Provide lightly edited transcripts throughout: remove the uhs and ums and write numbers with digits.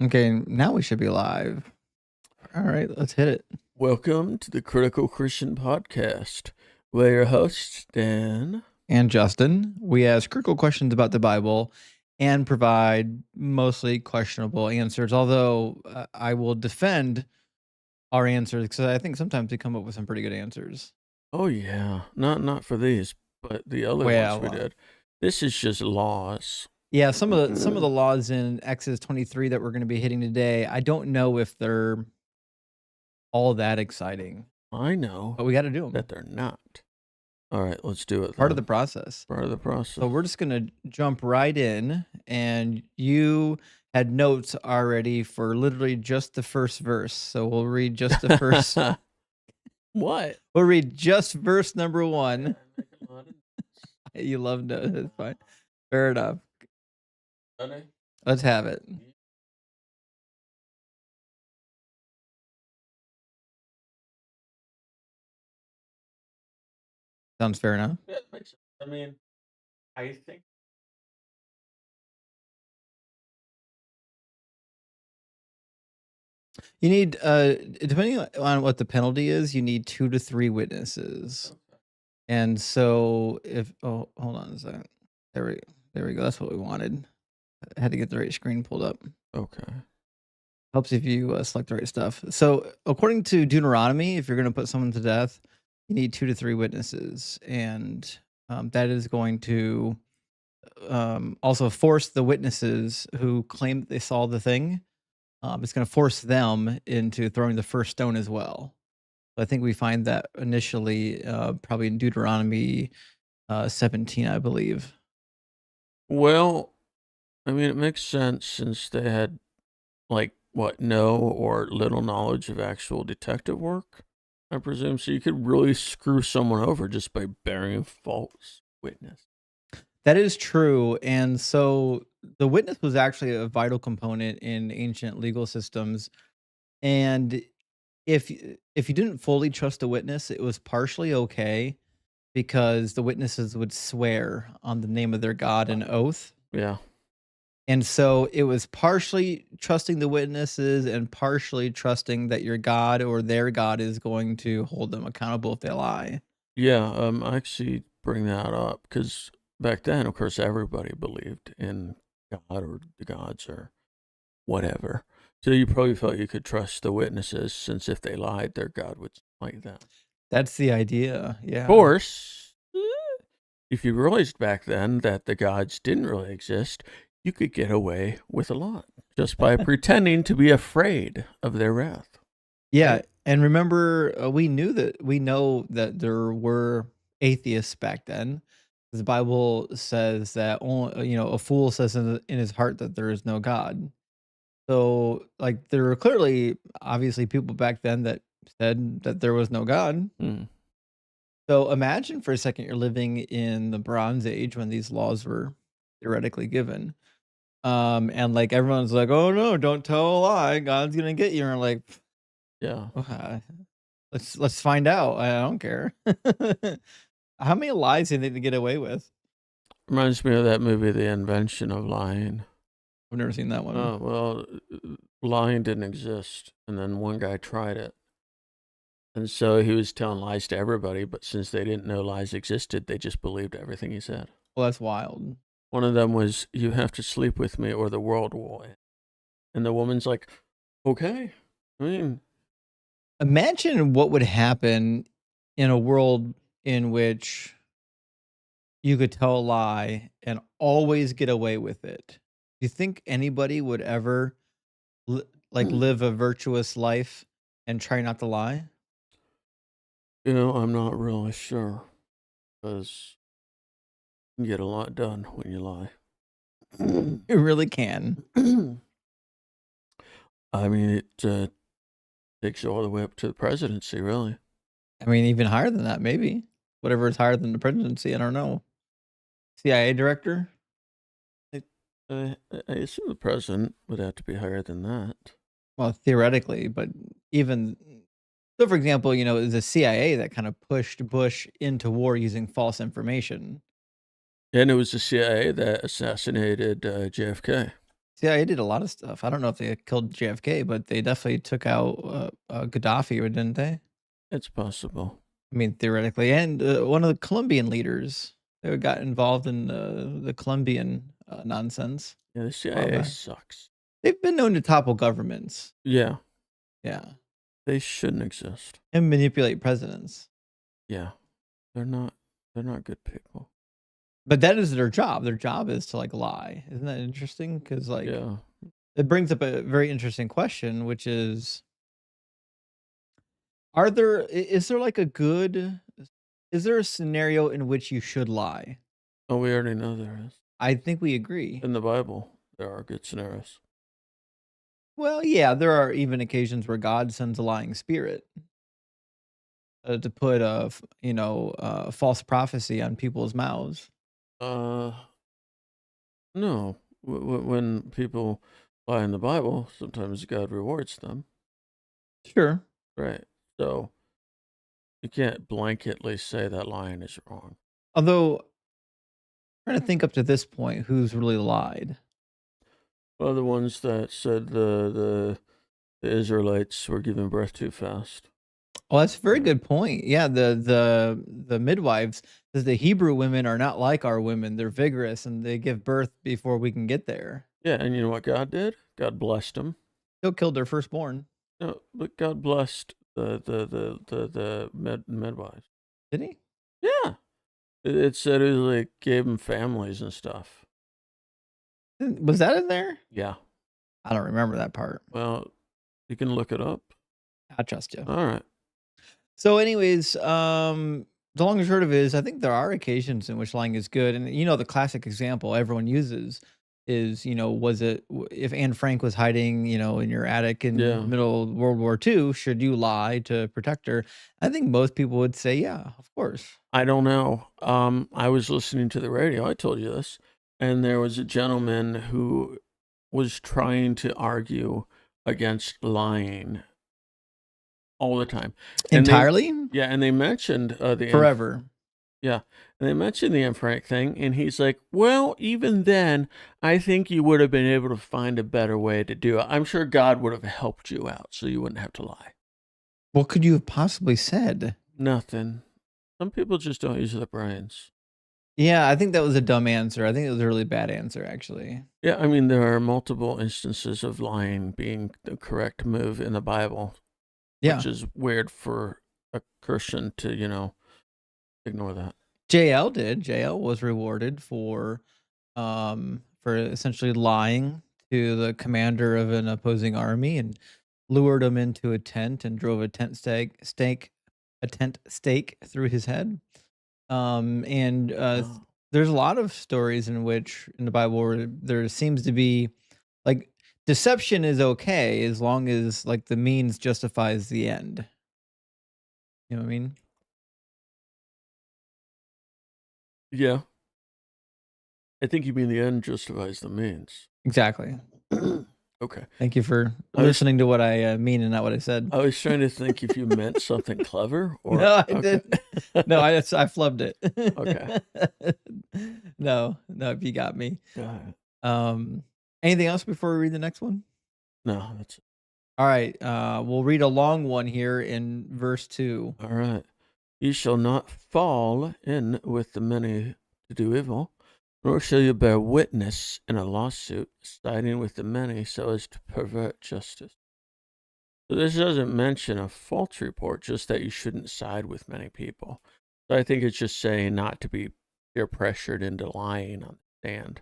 Okay, now we should be live. All right, let's hit it. Welcome to the Critical Christian Podcast. We're your hosts, Dan and Justin. We ask critical questions about the Bible and provide mostly questionable answers, although I will defend our answers because I think sometimes we come up with some pretty good answers. Oh yeah, not for these, but the other ones we did. This is just laws. Yeah, some of the laws in Exodus 23 that we're going to be hitting today, I don't know if they're all that exciting. I know, but we got to do them. That they're not. All right, let's do it. Part of the process. Part of the process. So we're just going to jump right in, and you had notes already for literally just the first verse. So we'll read just the first. What? We'll read just verse number 1. You love notes. It's fine. Fair enough. Okay. Let's have it. Sounds fair enough. Yeah, it makes sense. I mean, I think. You need, depending on what the penalty is, you need 2 to 3 witnesses. Okay. And so if, hold on a second. There we go. That's what we wanted. I had to get the right screen pulled up. Okay. Helps if you select the right stuff. So according to Deuteronomy, if you're going to put someone to death, you need 2 to 3 witnesses. And that is going to also force the witnesses who claim that they saw the thing. It's going to force them into throwing the first stone as well. So I think we find that initially probably in Deuteronomy 17, I believe. Well, I mean, it makes sense since they had, like, no or little knowledge of actual detective work, I presume. So you could really screw someone over just by bearing false witness. That is true. And so the witness was actually a vital component in ancient legal systems. And if you didn't fully trust a witness, it was partially okay because the witnesses would swear on the name of their God an oath. Yeah. And so it was partially trusting the witnesses and partially trusting that your God or their God is going to hold them accountable if they lie. Yeah, I actually bring that up because back then, of course, everybody believed in God or the gods or whatever. So you probably felt you could trust the witnesses since if they lied, their God would smite them. That's the idea, yeah. Of course, if you realized back then that the gods didn't really exist, you could get away with a lot just by pretending to be afraid of their wrath. Yeah, right? And remember, we know that there were atheists back then. The Bible says that only, a fool says in his heart that there is no God. So, like, there were clearly, obviously, people back then that said that there was no God. Mm. So imagine for a second you're living in the Bronze Age when these laws were theoretically given. And like everyone's like, oh no, don't tell a lie. God's gonna get you. And we're like, yeah. Okay. Let's find out. I don't care. How many lies do you think they get away with? Reminds me of that movie, The Invention of Lying. I've never seen that one. Oh, well, lying didn't exist. And then one guy tried it. And so he was telling lies to everybody, but since they didn't know lies existed, they just believed everything he said. Well, that's wild. One of them was, you have to sleep with me or the world will end. And the woman's like, okay. I mean, imagine what would happen in a world in which you could tell a lie and always get away with it. Do you think anybody would ever live a virtuous life and try not to lie? I'm not really sure because you can get a lot done when you lie. You really can. I mean, it takes you all the way up to the presidency, really. I mean, even higher than that, maybe. Whatever is higher than the presidency, I don't know. CIA director? I assume the president would have to be higher than that. Well, theoretically, but even... So, for example, it was the CIA that kind of pushed Bush into war using false information. And it was the CIA that assassinated JFK. CIA did a lot of stuff. I don't know if they killed JFK, but they definitely took out Gaddafi, or didn't they? It's possible. I mean, theoretically, and one of the Colombian leaders, they got involved in the Colombian nonsense Yeah, the a while CIA back. sucks. They've been known to topple governments, Yeah, yeah, they shouldn't exist. and manipulate presidents. Yeah, they're not. They're not good people. But that is their job. Their job is to like lie. Isn't that interesting? Because like Yeah. it brings up a very interesting question, which is: is there like a good? Is there a scenario in which you should lie? Oh, we already know there is. I think we agree. In the Bible, there are good scenarios. Well, yeah, there are even occasions where God sends a lying spirit to put false prophecy on people's mouths. Uh, no. When people lie in the Bible, sometimes God rewards them. Sure. Right. So you can't blanketly say that lying is wrong. Although, trying to think up to this point, who's really lied? Well, the ones that said the Israelites were giving birth too fast. Oh, that's a very good point. Yeah, the midwives says the Hebrew women are not like our women. They're vigorous and they give birth before we can get there. Yeah, and you know what God did? God blessed them. Still killed their firstborn. No, but God blessed the midwives. Did he? Yeah, it said it like gave them families and stuff. Was that in there? Yeah. I don't remember that part. Well, you can look it up. I trust you. All right. So, anyways, the long and short of it is, I think there are occasions in which lying is good, and the classic example everyone uses is, if Anne Frank was hiding, in your attic in Yeah. middle of World War II, should you lie to protect her? I think most people would say, yeah, of course. I don't know. I was listening to the radio. I told you this, and there was a gentleman who was trying to argue against lying all the time. And Entirely, and they mentioned forever. yeah, and they mentioned the Anne Frank thing, and he's like, "Well, even then, I think you would have been able to find a better way to do it. I'm sure God would have helped you out, so you wouldn't have to lie." What could you have possibly said? Nothing. Some people just don't use their brains. Yeah, I think that was a dumb answer. I think it was a really bad answer, actually. Yeah, I mean, there are multiple instances of lying being the correct move in the Bible, Yeah. which is weird for a Christian to, ignore that. JL did. JL was rewarded for essentially lying to the commander of an opposing army and lured him into a tent and drove a tent stake through his head. And Oh. there's a lot of stories in which in the Bible where there seems to be like deception is okay as long as like the means justifies the end. You know what I mean? Yeah. I think you mean the end justifies the means. Exactly. Okay. Thank you for I was- listening to what I mean and not what I said. I was trying to think if you meant something clever or. No, I okay. didn't. No, I flubbed it. Okay. No, you got me. Go ahead. Anything else before we read the next one? No, that's it. All right, we'll read a long one here in verse 2. All right. You shall not fall in with the many to do evil, nor shall you bear witness in a lawsuit, siding with the many so as to pervert justice. So this doesn't mention a false report, just that you shouldn't side with many people. So I think it's just saying not to be peer pressured into lying on the stand.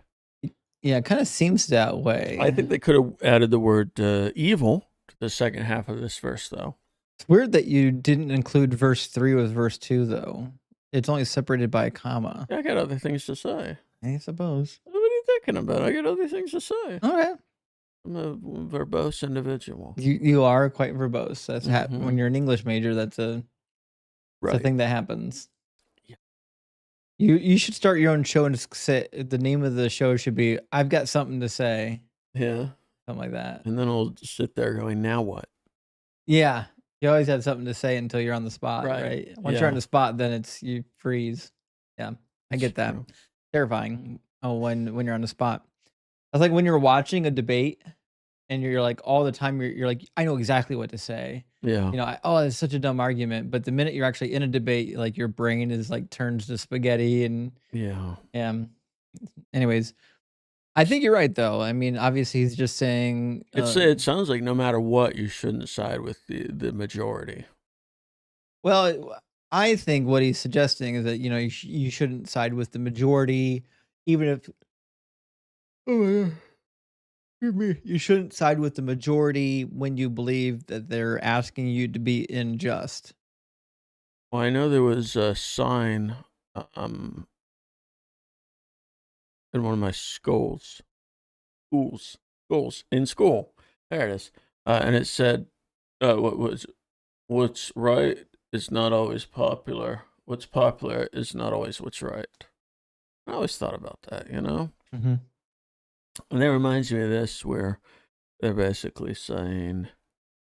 Yeah, it kind of seems that way. I think they could have added the word evil to the second half of this verse, though. It's weird that you didn't include verse 3 with verse 2, though. It's only separated by a comma. Yeah, I got other things to say. I suppose. What are you thinking about? I got other things to say. All right. I'm a verbose individual. You are quite verbose. That's when you're an English major. That's a thing that happens. Yeah. You should start your own show and just say the name of the show should be "I've got something to say." Yeah. Something like that. And then I'll sit there going, now what? Yeah. You always have something to say until you're on the spot, right? Once you're on the spot, then you freeze. Yeah, I get that. True. Terrifying. Oh, when you're on the spot. It's like when you're watching a debate and you're like all the time you're like, I know exactly what to say. Yeah. Oh, it's such a dumb argument. But the minute you're actually in a debate, like your brain is like turns to spaghetti and Yeah. anyways, I think you're right though. I mean, obviously he's just saying It sounds like no matter what, you shouldn't side with the majority. well, I think what he's suggesting is that you shouldn't side with the majority, even if oh yeah, excuse me, you shouldn't side with the majority when you believe that they're asking you to be unjust. Well, I know there was a sign, um, in one of my schools in school. There it is, and it said, "What's right is not always popular. What's popular is not always what's right." I always thought about that, Hmm. and that reminds me of this, where they're basically saying,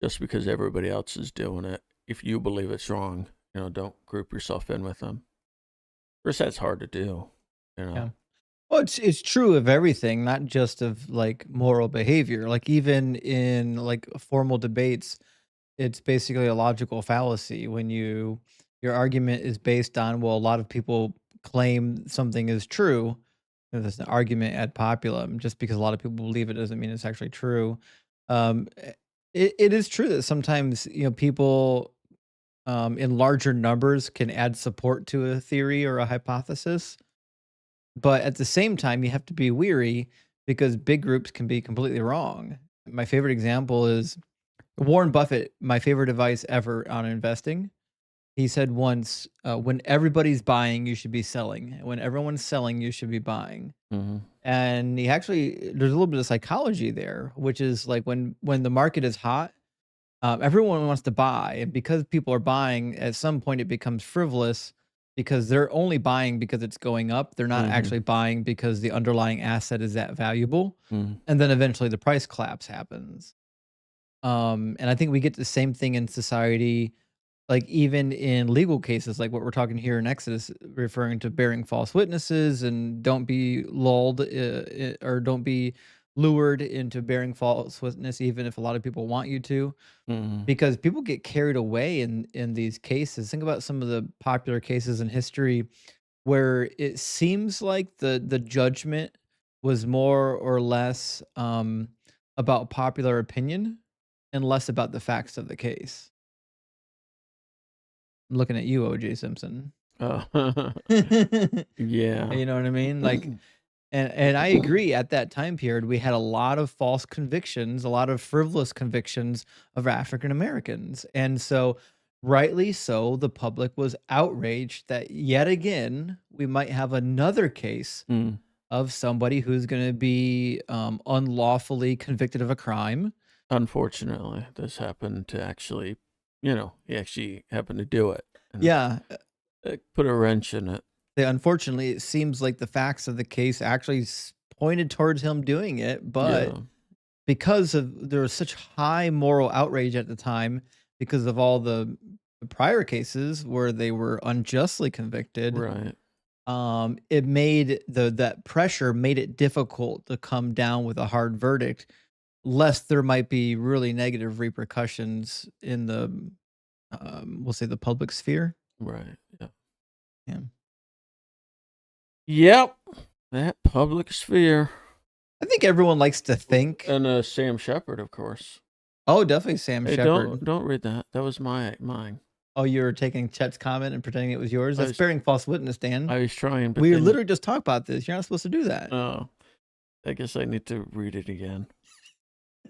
just because everybody else is doing it, if you believe it's wrong, don't group yourself in with them. Of course, that's hard to do, you know. Yeah. Well, it's true of everything, not just of like moral behavior. Like even in like formal debates, it's basically a logical fallacy when your argument is based on, well, a lot of people claim something is true. There's an argument ad populum. Just because a lot of people believe it doesn't mean it's actually true. It is true that sometimes people in larger numbers can add support to a theory or a hypothesis, but at the same time, you have to be weary because big groups can be completely wrong. My favorite example is Warren Buffett, my favorite advice ever on investing. He said once, when everybody's buying, you should be selling. When everyone's selling, you should be buying. Mm-hmm. And there's a little bit of psychology there, which is like when the market is hot, everyone wants to buy, and because people are buying, at some point it becomes frivolous because they're only buying because it's going up. They're not Mm-hmm. actually buying because the underlying asset is that valuable. Mm-hmm. And then eventually the price collapse happens. And I think we get the same thing in society, like even in legal cases, like what we're talking here in Exodus, referring to bearing false witnesses and don't be lulled or don't be lured into bearing false witness, even if a lot of people want you to, Mm-hmm. because people get carried away in these cases. Think about some of the popular cases in history where it seems like the judgment was more or less about popular opinion and less about the facts of the case. I'm looking at you, OJ Simpson. Oh. Yeah. You know what I mean? Like, and I agree. At that time period, we had a lot of false convictions, a lot of frivolous convictions of African Americans, and so, rightly so, the public was outraged that yet again we might have another case Mm. of somebody who's going to be unlawfully convicted of a crime. Unfortunately, this happened to actually, he actually happened to do it, and Yeah, it put a wrench in it. unfortunately, it seems like the facts of the case actually pointed towards him doing it, but Yeah. because of there was such high moral outrage at the time because of all the prior cases where they were unjustly convicted, Right. it made that pressure made it difficult to come down with a hard verdict, lest there might be really negative repercussions in the we'll say the public sphere. Right. Yeah. Yeah. Yep. That public sphere. I think everyone likes to think. And Sam Shepard, of course. Oh, definitely Sam Hey, Shepard. don't read that. That was mine. Oh, you were taking Chet's comment and pretending it was yours? I That's was bearing false witness, Dan. I was trying, but We then literally just talked about this. You're not supposed to do that. oh, I guess I need to read it again.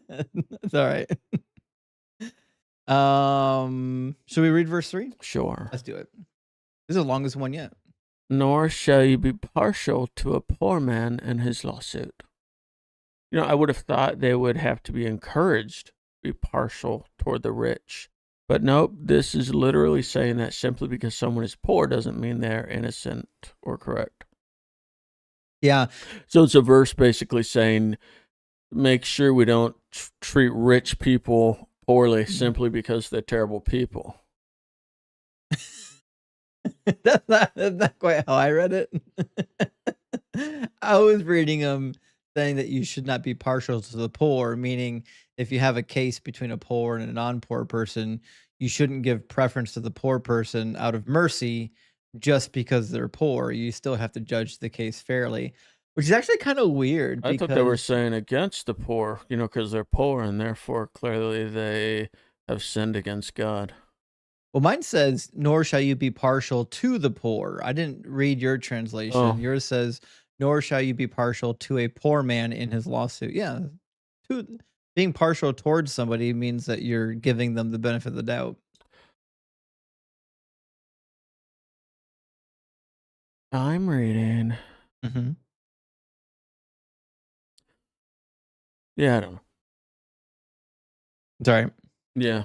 It's all right. Should we read verse 3? Sure. Let's do it. This is the longest one yet. Nor shall you be partial to a poor man in his lawsuit. I would have thought they would have to be encouraged to be partial toward the rich. But nope, this is literally saying that simply because someone is poor doesn't mean they're innocent or correct. Yeah. So it's a verse basically saying, make sure we don't treat rich people poorly simply because they're terrible people. That's not quite how I read it. I was reading saying that you should not be partial to the poor, meaning if you have a case between a poor and a non-poor person, you shouldn't give preference to the poor person out of mercy just because they're poor. You still have to judge the case fairly, which is actually kind of weird I thought they were because, saying against the poor, because they're poor and therefore clearly they have sinned against God. well, mine says, nor shall you be partial to the poor. I didn't read your translation. Oh, Yours says, nor shall you be partial to a poor man in his lawsuit. Yeah. To, being partial towards somebody means that you're giving them the benefit of the doubt. I'm reading. Hmm. Yeah, I don't know. Sorry. Yeah.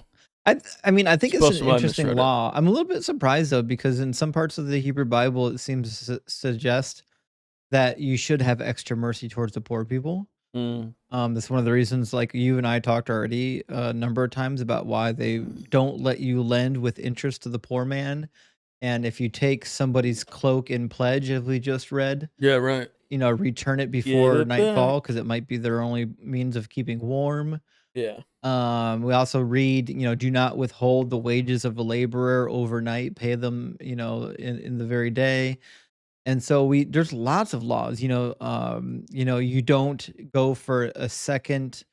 I mean, I think it's an Supposed to I interesting misread it. law. I'm a little bit surprised though, because in some parts of the Hebrew Bible, it seems to suggest that you should have extra mercy towards the poor people. Mm. That's one of the reasons, like you and I talked already a number of times about why they don't let you lend with interest to the poor man. And if you take somebody's cloak in pledge, as we just read, Yeah, right. return it Give before it back. nightfall because it might be their only means of keeping warm. Yeah. We also read, do not withhold the wages of a laborer overnight, pay them, in the very day. And so there's lots of laws, you don't go for a second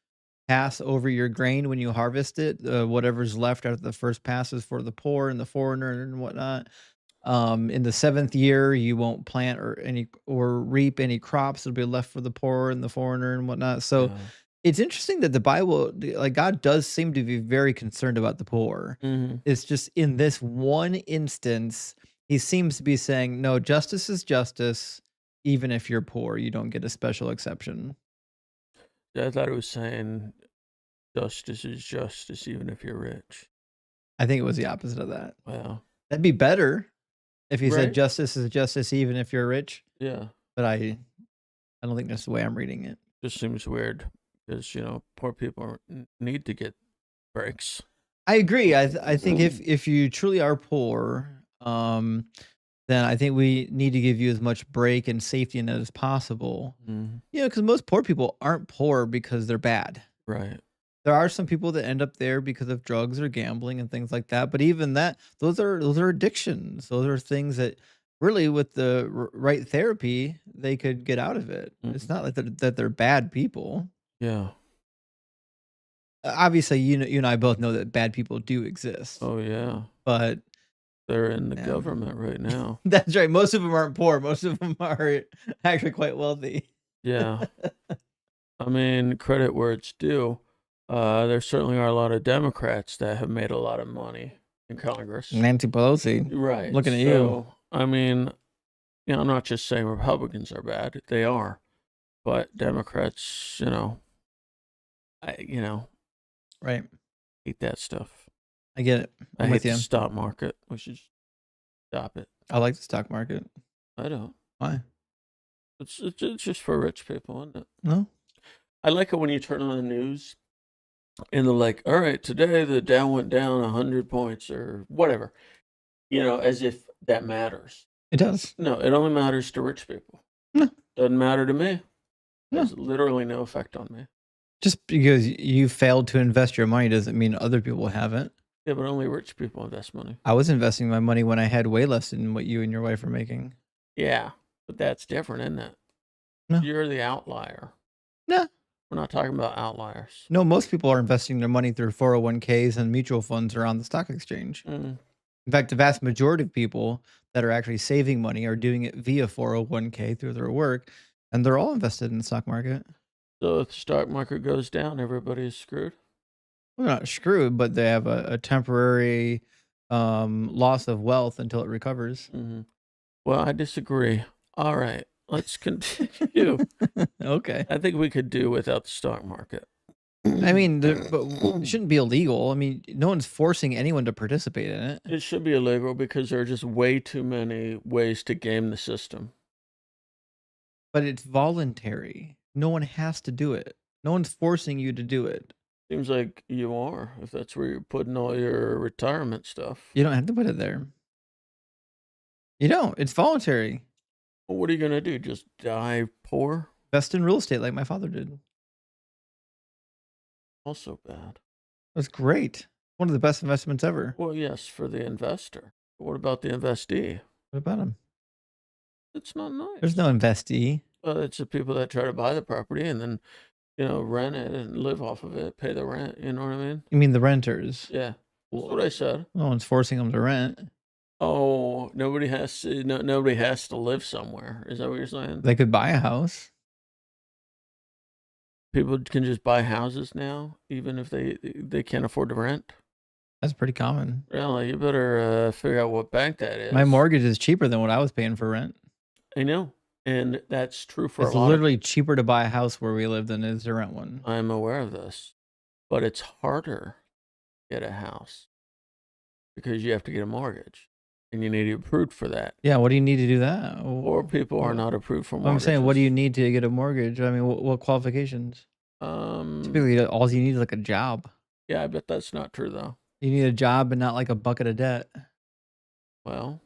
pass over your grain when you harvest it. Whatever's left after the first pass is for the poor and the foreigner and whatnot. In the seventh year, you won't plant or reap any crops. It'll be left for the poor and the foreigner and whatnot. So Yeah. it's interesting that the Bible, like God, does seem to be very concerned about the poor. Mhm. It's just in this one instance, he seems to be saying, no, justice is justice. Even if you're poor, you don't get a special exception. Yeah, I thought it was saying justice is justice even if you're rich. I think it was the opposite of that. Wow. That'd be better if he said Right? justice is justice, even if you're rich. Yeah. But I don't think that's the way I'm reading it. Just seems weird because, poor people need to get breaks. I agree. I think if you truly are poor, then I think we need to give you as much break and safety net as possible. Mhm. Because most poor people aren't poor because they're bad. Right. There are some people that end up there because of drugs or gambling and things like that. But even that, those are addictions. Those are things that really, with the right therapy, they could get out of it. It's Mhm. not like that they're bad people. Yeah. Obviously, you and I both know that bad people do exist, Oh, yeah. but They're in the yeah. government right now. That's right. Most of them aren't poor. Most of them are actually quite wealthy. Yeah. I mean, credit where it's due. There certainly are a lot of Democrats that have made a lot of money in Congress. Nancy Pelosi, Right. looking at you. So, I mean, I'm not just saying Republicans are bad. They are. But Democrats, I Right. hate that stuff. I get it. I I'm hate with the you. stock market. We should stop it. I like the stock market. I don't. Why? It's just for rich people, isn't it? No. I like it when you turn on the news and they're like, all right, today the Dow went down 100 points or whatever, as if that matters. It does. No, it only matters to rich people. No. Doesn't matter to me. No. Has literally no effect on me. Just because you failed to invest your money doesn't mean other people haven't. Yeah, but only rich people invest money. I was investing my money when I had way less than what you and your wife are making. Yeah, but that's different, isn't it? No. You're the outlier. No. We're not talking about outliers. No, most people are investing their money through 401ks and mutual funds or on the stock exchange. Mm. In fact, the vast majority of people that are actually saving money are doing it via 401k through their work, and they're all invested in the stock market. So if the stock market goes down, everybody's screwed? Well, they're not screwed, but they have a temporary loss of wealth until it recovers. Mm-hmm. Well, I disagree. All right, let's continue. Okay. I think we could do without the stock market. I mean, but it shouldn't be illegal. I mean, no one's forcing anyone to participate in it. It should be illegal because there are just way too many ways to game the system. But it's voluntary. No one has to do it. No one's forcing you to do it. Seems like you are, if that's where you're putting all your retirement stuff. You don't have to put it there. You don't. It's voluntary. Well, what are you going to do? Just die poor? Invest in real estate like my father did. Also bad. That's great. One of the best investments ever. Well, yes, for the investor. What about the investee? What about him? It's not There's nice. no investee. Well, it's the people that try to buy the property and then, rent it and live off of it, pay the rent. You know what I mean? You mean the renters? Yeah, that's Well, what I said. no one's forcing them to rent. Oh, nobody has to. No, nobody has to live somewhere. Is that what you're saying? They could buy a house. People can just buy houses now, even if they can't afford to rent. That's pretty common. Really, you better figure out what bank that is. My mortgage is cheaper than what I was paying for rent. I know, and that's true for It's a lot of. literally cheaper to buy a house where we live than it is to rent one. I'm aware of this, but it's harder to get a house because you have to get a mortgage, and you need to be approved for that. Yeah, what do you need to do that? Or people are not approved for I'm mortgages. saying, what do you need to get a mortgage? I mean, what qualifications? Typically, all you need is like a job. Yeah, I bet that's not true though. You need a job and not like a bucket of debt. Well,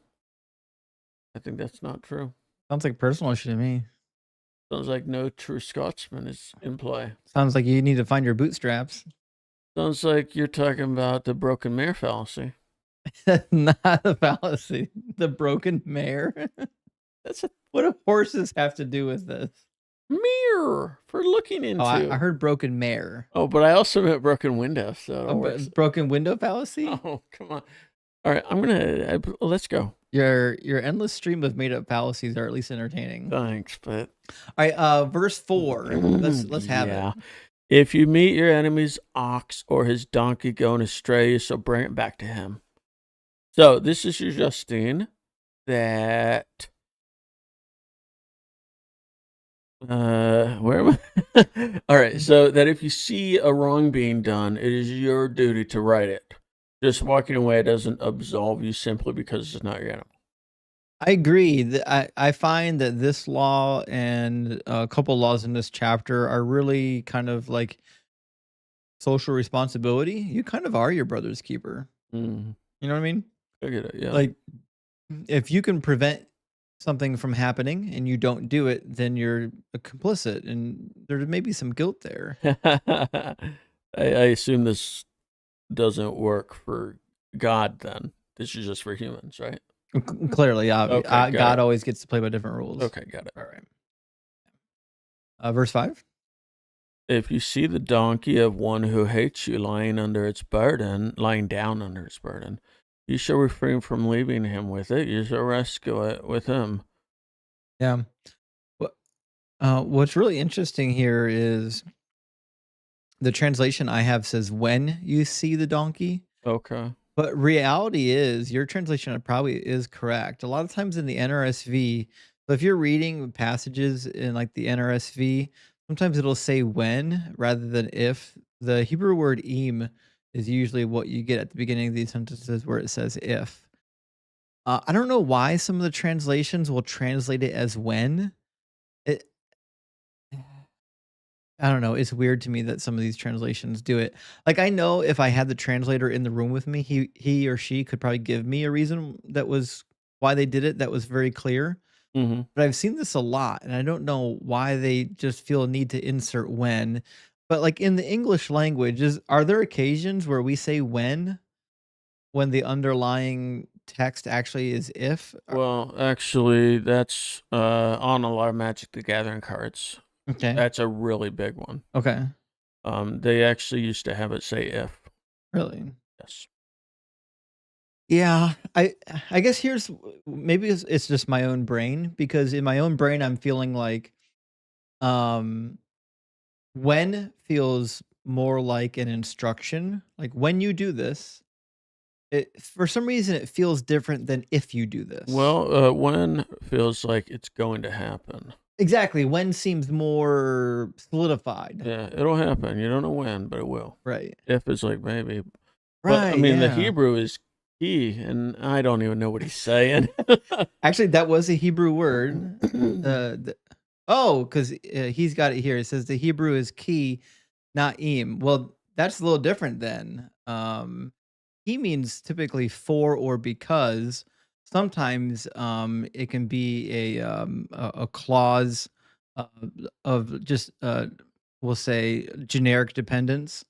I think that's not true. Sounds like a personal issue to me. Sounds like no true Scotsman is in play. Sounds like you need to find your bootstraps. Sounds like you're talking about the broken mirror fallacy. Not a fallacy. The broken mare. What do horses have to do with this? Mirror for looking into. Oh, I heard broken mare. Oh, but I also meant broken window. So broken window fallacy. Oh, come on. All right, let's go. Your endless stream of made up fallacies are at least entertaining. Thanks, but all right, verse 4. Let's have it. If you meet your enemy's ox or his donkey going astray, you shall bring it back to him. So this is suggesting that where am I? All right, so that if you see a wrong being done, it is your duty to right it. Just walking away doesn't absolve you simply because it's not your animal. I agree. I find that this law and a couple laws in this chapter are really kind of like social responsibility. You kind of are your brother's keeper. Mm. You know what I mean? I get it, yeah. Like, if you can prevent something from happening and you don't do it, then you're a complicit, and there may be some guilt there. I assume this doesn't work for God then. This is just for humans, right? Clearly, Okay, God always gets to play by different rules. Okay, got it. All right. Verse 5. If you see the donkey of one who hates you lying down under its burden, you shall refrain from leaving him with it. You shall rescue it with him. Yeah. What's really interesting here is the translation I have says, when you see the donkey. Okay. But reality is, your translation probably is correct. A lot of times in the NRSV, so if you're reading passages in like the NRSV, sometimes it'll say when rather than if. The Hebrew word im is usually what you get at the beginning of these sentences where it says if. I don't know why some of the translations will translate it as when. I don't know. It's weird to me that some of these translations do it. Like, I know if I had the translator in the room with me, he or she could probably give me a reason that was why they did it. That was very clear. Mm-hmm. But I've seen this a lot, and I don't know why they just feel a need to insert when. But like in the English language, are there occasions where we say when the underlying text actually is if? Well, actually, that's on a lot of Magic the Gathering cards. Okay. That's a really big one. Okay. They actually used to have it say if. Really? Yes. Yeah, I guess maybe it's just my own brain, because in my own brain I'm feeling like when feels more like an instruction. Like, when you do this, it for some reason it feels different than if you do this. Well, when feels like it's going to happen. Exactly. When seems more solidified. Yeah, it'll happen. You don't know when, but it will. Right. If is like maybe. Right. But, I mean, the yeah. Hebrew is key, and I don't even know what he's saying. Actually, that was a Hebrew word. Because he's got it here. It says the Hebrew is key, not im. Well, that's a little different then. He means typically for or because. Sometimes it can be a clause uh, of just we'll say generic dependence.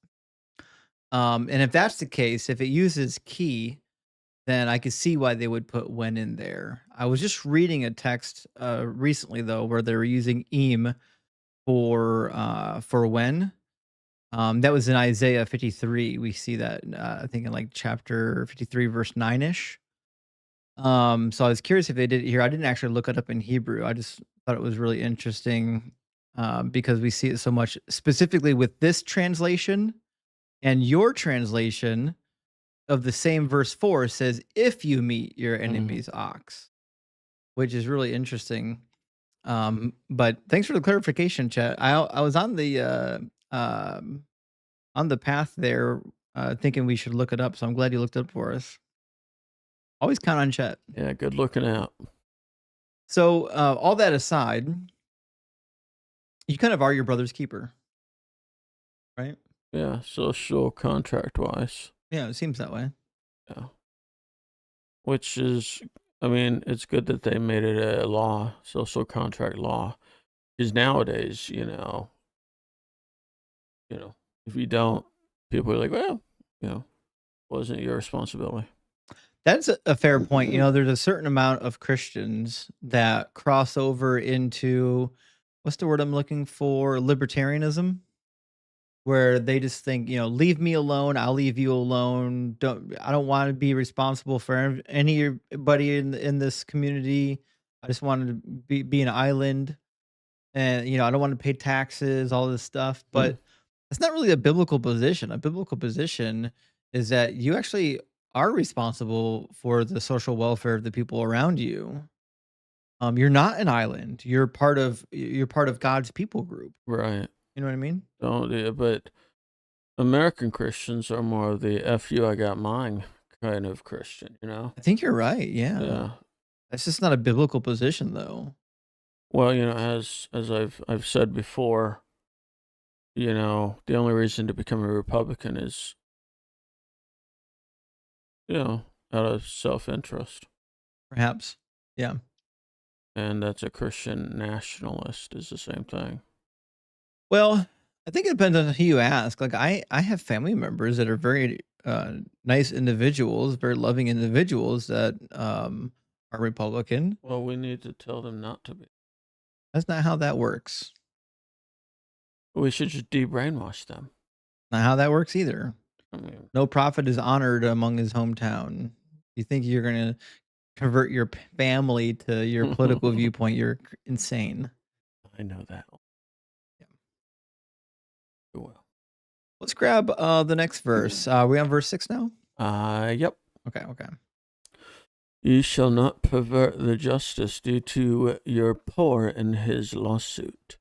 And if that's the case, if it uses key, then I could see why they would put when in there. I was just reading a text recently though where they were using eam for when. That was in Isaiah 53. We see that I think in like chapter 53, verse 9-ish. So I was curious if they did it here. I didn't actually look it up in Hebrew. I just thought it was really interesting because we see it so much specifically with this translation, and your translation of the same verse 4 says, "If you meet your Mhm. enemy's ox," which is really interesting. But thanks for the clarification, Chat. I was on the path there, thinking we should look it up. So I'm glad you looked it up for us. Always count on Chat. Yeah, good looking out. So all that aside, you kind of are your brother's keeper, right? Yeah, social contract wise. Yeah, it seems that way. Yeah. Which is, I mean, it's good that they made it a law, social contract law. Because nowadays, if you don't, people are like, well, wasn't your responsibility. That's a fair point. There's a certain amount of Christians that cross over into what's the word I'm looking for? Libertarianism, where they just think, leave me alone, I'll leave you alone. I don't want to be responsible for anybody in this community. I just wanted to be an island, and I don't want to pay taxes, all this stuff. Mm, But it's not really a biblical position. A biblical position is that you actually are responsible for the social welfare of the people around you. You're not an island. You're part of God's people group. right. You know what I mean? Don't, yeah, but American Christians are more of the F you, I got mine kind of Christian, you know? I think you're right. Yeah, Yeah. that's just not a biblical position, though. Well, as I've said before, the only reason to become a Republican is, out of self-interest. Perhaps. Yeah. And that's a Christian nationalist is the same thing. Well, I think it depends on who you ask. Like I have family members that are very nice individuals, very loving individuals that are Republican. Well, we need to tell them not to be. That's not how that works. We should just de-brainwash them. Not how that works either. I mean, No prophet is honored among his hometown. You think you're gonna convert your family to your political viewpoint? You're insane. I know that. Yeah. Well, Let's grab the next verse. We on verse 6 now? yep. Okay, okay. You shall not pervert the justice due to your poor in his lawsuit.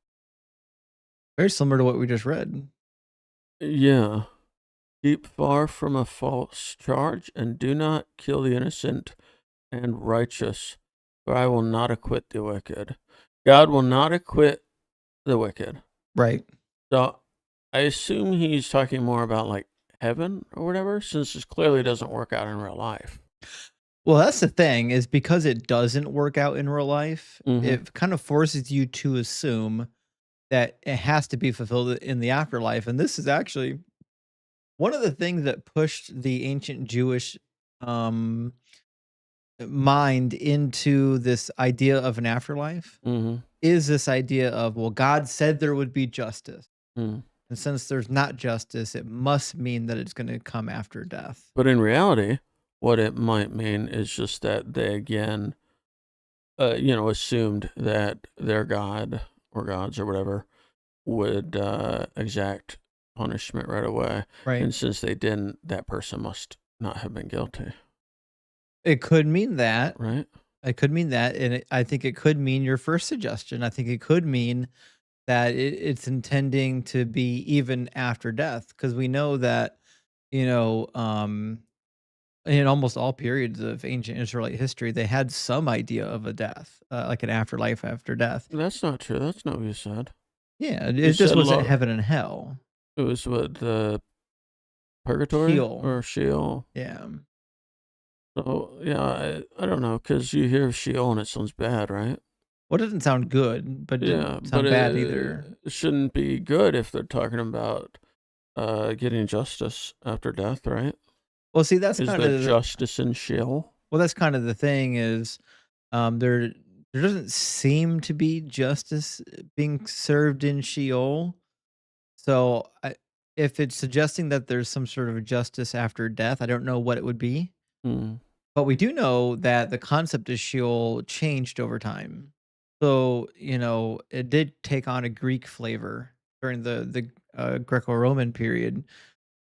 Very similar to what we just read. Yeah. Keep far from a false charge, and do not kill the innocent and righteous, for I will not acquit the wicked. God will not acquit the wicked. Right. So I assume he's talking more about like heaven or whatever, since this clearly doesn't work out in real life. Well, that's the thing is because it doesn't work out in real life, Mm-hmm. it kind of forces you to assume that it has to be fulfilled in the afterlife. And this is actually one of the things that pushed the ancient Jewish um, mind into this idea of an afterlife Mm-hmm. is this idea of, well, God said there would be justice. Mm. And since there's not justice, it must mean that it's going to come after death. But in reality, what it might mean is just that they again, assumed that their God or gods or whatever would exact punishment right away. Right. And since they didn't, that person must not have been guilty, It could mean that. right? It could mean that. And I think it could mean your first suggestion. I think it could mean that it's intending to be even after death. Because we know that, you know, um, in almost all periods of ancient Israelite history, they had some idea of a death, like an afterlife after death. That's not true. That's not what you said. Yeah, You it just said wasn't heaven and hell. it was what the purgatory Sheol. or Sheol. Yeah. So yeah, I don't know because you hear Sheol and it sounds bad, right? Well, it doesn't sound good, but Yeah, didn't but sound bad either. it shouldn't be good if they're talking about getting justice after death, right? Well, see, that's Is kind there of justice in Sheol? that's kind of the thing is, there doesn't seem to be justice being served in Sheol. So, if it's suggesting that there's some sort of justice after death, I don't know what it would be. Mm, But we do know that the concept of Sheol changed over time. So, it did take on a Greek flavor during the Greco-Roman period,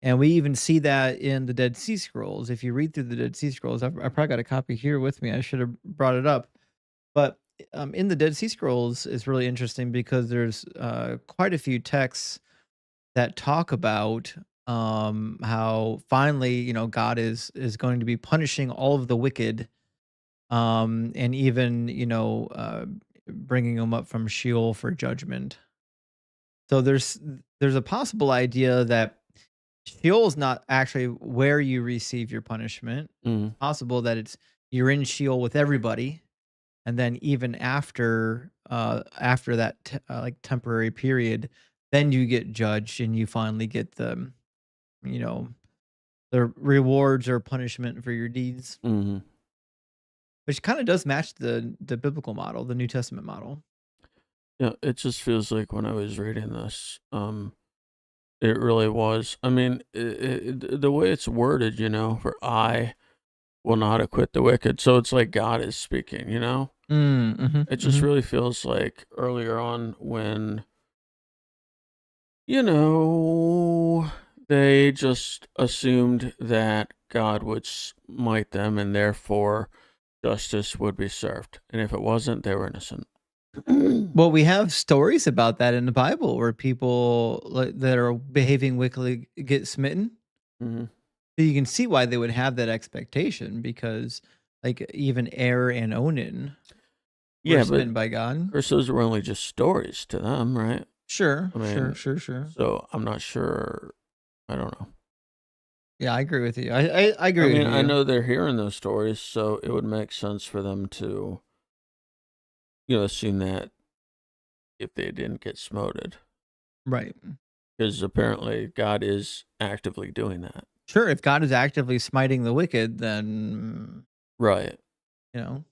and we even see that in the Dead Sea Scrolls. If you read through the Dead Sea Scrolls, I probably got a copy here with me. I should have brought it up. But in the Dead Sea Scrolls, it's really interesting because there's quite a few texts that talk about how finally, God is going to be punishing all of the wicked, and even bringing them up from Sheol for judgment. So there's a possible idea that Sheol is not actually where you receive your punishment. mm, Possible that you're in Sheol with everybody, and then even after that like temporary period, then you get judged and you finally get you know the rewards or punishment for your deeds, mhm. which kind of does match the biblical model, the New Testament model. Yeah, it just feels like when I was reading this, it really was. I mean, the way it's worded, for I will not acquit the wicked. So it's like God is speaking, Mhm, It just mhm. really feels like earlier on when, you know, they just assumed that God would smite them and therefore justice would be served. And if it wasn't, they were innocent. Well, we have stories about that in the Bible where people that are behaving wickedly get smitten. Mhm. So you can see why they would have that expectation because, like, even Er and Onan were Yeah, but smitten of by God. course, those were only just stories to them, right? Sure, I sure, mean, sure, sure. so I'm not sure. I don't know. Yeah, I agree with you. I I agree with mean, I you. know they're hearing those stories, so it would make sense for them to, assume that if they didn't get smoted, Right. because apparently God is actively doing that. Sure, if God is actively smiting the wicked, then, Right. you know,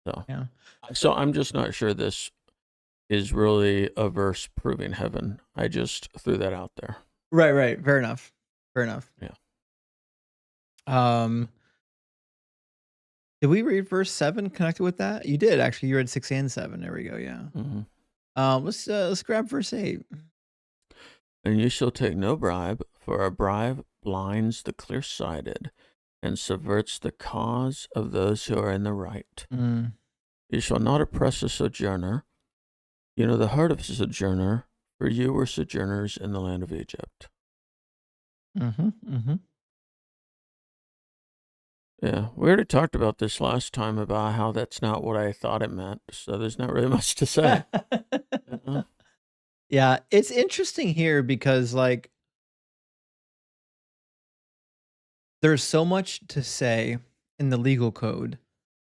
So, yeah. so I'm just not sure this is really a verse proving heaven. I just threw that out there. Right, right. Fair enough. Fair enough. Yeah. Um, did we read verse 7 connected with that? You did actually. You read 6 and 7. There we go. Yeah. Hmm. Let's grab verse 8. And you shall take no bribe, for a bribe blinds the clear sighted and subverts the cause of those who are in the right. Mm. You shall not oppress a sojourner. You know the heart of a sojourner, for you were sojourners in the land of Egypt. Mhm. Mhm. Yeah, we already talked about this last time about how that's not what I thought it meant, so there's not really much to say. Uh-uh. Yeah, it's interesting here because like there's so much to say in the legal code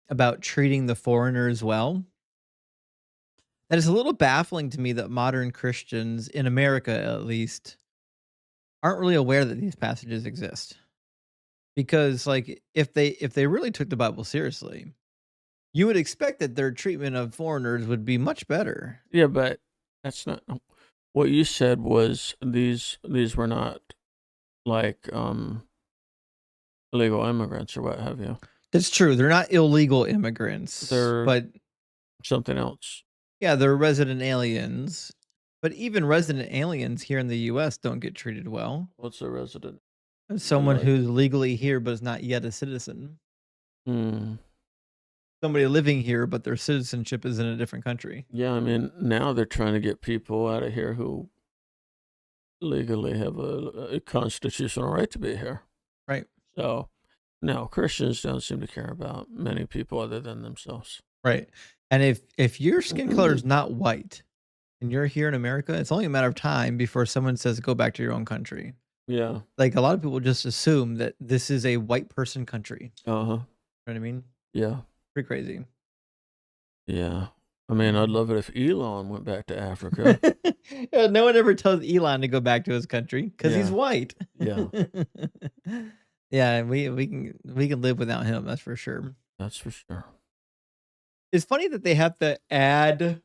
about treating the foreigners well. That is a little baffling to me that modern Christians in America at least aren't really aware that these passages exist. Because like if they really took the Bible seriously, you would expect that their treatment of foreigners would be much better. Yeah, but that's not what you said. Was these were not like illegal immigrants or what have you? That's true. They're not illegal immigrants, They're but something else. yeah, they're resident aliens. But even resident aliens here in the US don't get treated well. What's a resident? As And someone like, who's legally here but is not yet a citizen. hmm. Somebody living here, but their citizenship is in a different country. Yeah, I mean, now they're trying to get people out of here who legally have a constitutional right to be here. Right. So, no, Christians don't seem to care about many people other than themselves. Right. And if your skin color is not white and you're here in America, it's only a matter of time before someone says go back to your own country. Yeah. Like a lot of people just assume that this is a white person country. Uh huh. You know what I mean? Yeah. Pretty crazy. Yeah. I mean, I'd love it if Elon went back to Africa. No one ever tells Elon to go back to his country because he's Yeah. white. Yeah. Yeah, we can live without him. That's for sure. That's for sure. It's funny that they have to add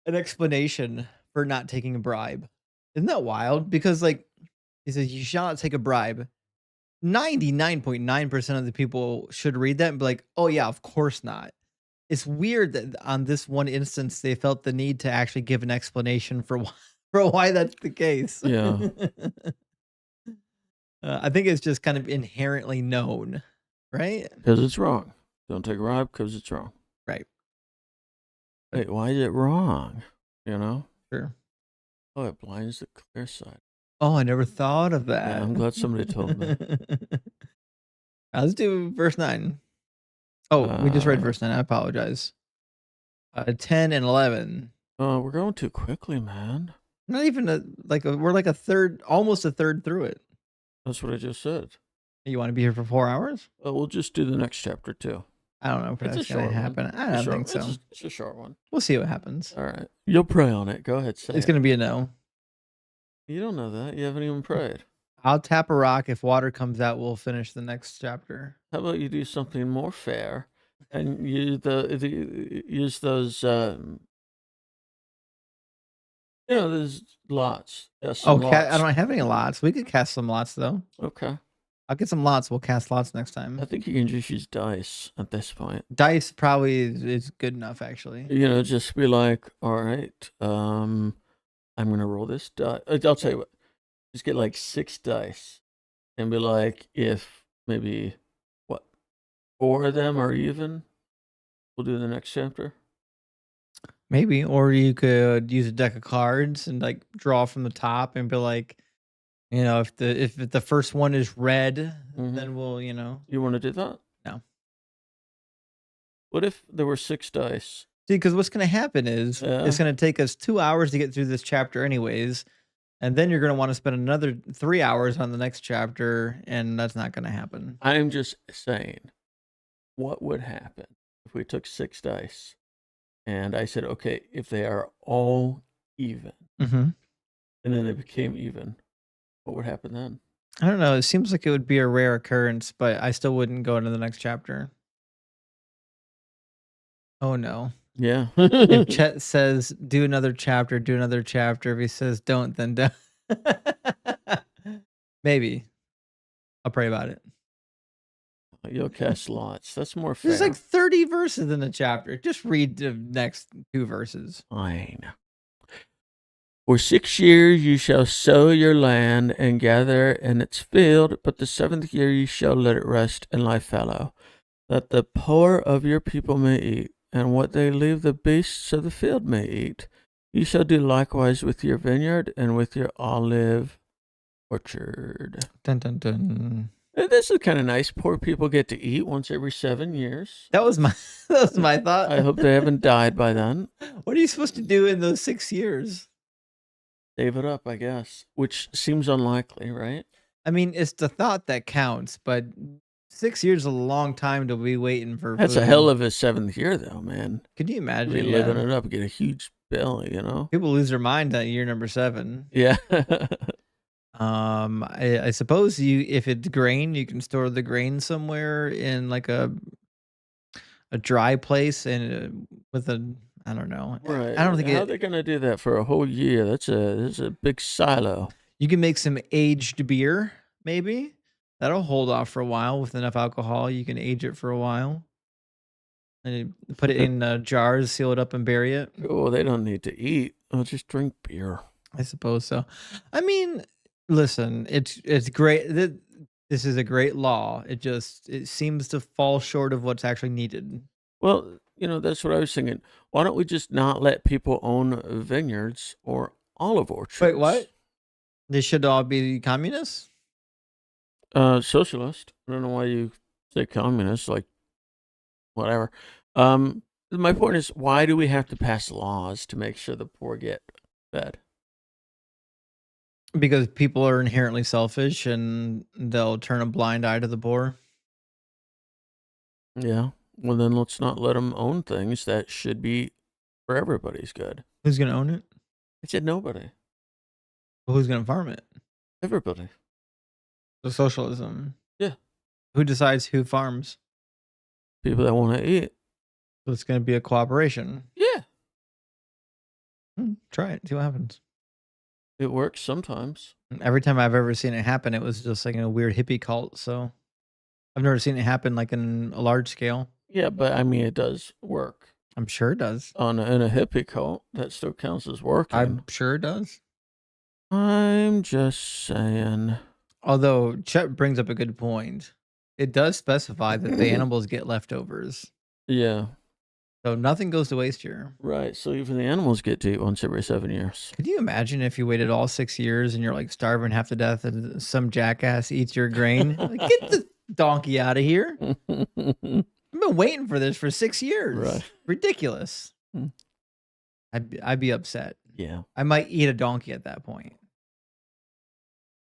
an explanation for not taking a bribe. Isn't that wild? Because like he says, you shall not take a bribe. 99.9% of the people should read that and be like, oh yeah, of course not. It's weird that on this one instance they felt the need to actually give an explanation for why, for why that's the case. Yeah. I think it's just kind of inherently known, right? Because it's wrong. Don't take a bribe because it's wrong. Right. Wait, why is it wrong? You know? Sure. Oh, it blinds the clear side. Oh, I never thought of that. Yeah, I'm glad somebody told me. Let's do verse 9. Oh, we just read verse 9. I apologize. 10 and 11. We're going too quickly, man. Not even we're like a third, almost a third through it. That's what I just said. You want to be here for 4 hours? We'll just do the next chapter too. I don't know if that's going to happen. I don't think so. It's a short one. We'll see what happens. All right. You'll pray on it. Go ahead. Say It's going to be a no. You don't know that. You haven't even prayed. I'll tap a rock. If water comes out, we'll finish the next chapter. How about you do something more fair and use those there's lots. Yeah, some lots. I don't have any lots. We could cast some lots though. Okay. I'll get some lots. We'll cast lots next time. I think you can just use dice at this point. Dice probably is good enough, actually. Just be like, all right, I'm gonna roll this die. I'll tell you what. Just get like 6 dice, and be like, if maybe 4 of them are even, we'll do the next chapter. Maybe, or you could use a deck of cards and like draw from the top and be like, if the first one is red, then we'll, You want to do that? No. What if there were 6 dice? See, because what's going to happen is it's going to take us 2 hours to get through this chapter, anyways, and then you're going to want to spend another 3 hours on the next chapter, and that's not going to happen. I'm just saying, what would happen if we took 6 dice? And I said, okay, if they are all even, and then they became even, what would happen then? I don't know. It seems like it would be a rare occurrence, but I still wouldn't go into the next chapter. Oh, no. Yeah. If Chet says, do another chapter. If he says, don't, then don't. Maybe. I'll pray about it. You'll cast lots. That's more fair. There's like 30 verses in a chapter. Just read the next 2 verses. Fine. For 6 years you shall sow your land and gather in its field, but the 7th year you shall let it rest and lie fallow, that the poor of your people may eat, and what they leave the beasts of the field may eat. You shall do likewise with your vineyard and with your olive orchard. Dun, dun, dun. This is kind of nice. Poor people get to eat once every 7 years. That was my thought. I hope they haven't died by then. What are you supposed to do in those 6 years? Save it up, I guess, which seems unlikely, right? I mean, it's the thought that counts, but 6 years is a long time to be waiting for That's food. a hell of a 7th year, though, man. Could you imagine? Be living it up, get a huge bill, People lose their mind at year number 7. Yeah. I suppose if it's grain, you can store the grain somewhere in like a dry place and with I don't know. Right. I don't think how are they gonna do that for a whole year? That's a big silo. You can make some aged beer, maybe. That'll hold off for a while with enough alcohol. You can age it for a while. And put it in jars, seal it up, and bury it. Oh, they don't need to eat. They'll just drink beer. I suppose so. I mean, listen, it's great. This is a great law. It seems to fall short of what's actually needed. Well, that's what I was thinking. Why don't we just not let people own vineyards or olive orchards? Wait, what? They should all be communists? Socialist. I don't know why you say communist, like whatever. My point is, why do we have to pass laws to make sure the poor get fed? Because people are inherently selfish and they'll turn a blind eye to the poor. Yeah. Well, then let's not let them own things that should be for everybody's good. Who's gonna own it? I said nobody. Well, who's gonna farm it? Everybody. So socialism. Yeah. Who decides who farms? People that want to eat. So it's gonna be a cooperation. Yeah. Try it. See what happens. It works sometimes. Every time I've ever seen it happen, it was just like in a weird hippie cult. So I've never seen it happen like in a large scale. Yeah, but I mean, it does work. I'm sure it does. In a hippie cult, that still counts as working. I'm sure it does. I'm just saying. Although Chet brings up a good point. It does specify that the animals get leftovers. Yeah. So nothing goes to waste here. Right. So even the animals get to eat once every 7 years. Could you imagine if you waited all 6 years and you're like starving half to death and some jackass eats your grain? Like, get the donkey out of here. I've been waiting for this for 6 years. Right. Ridiculous. I'd be upset. Yeah. I might eat a donkey at that point.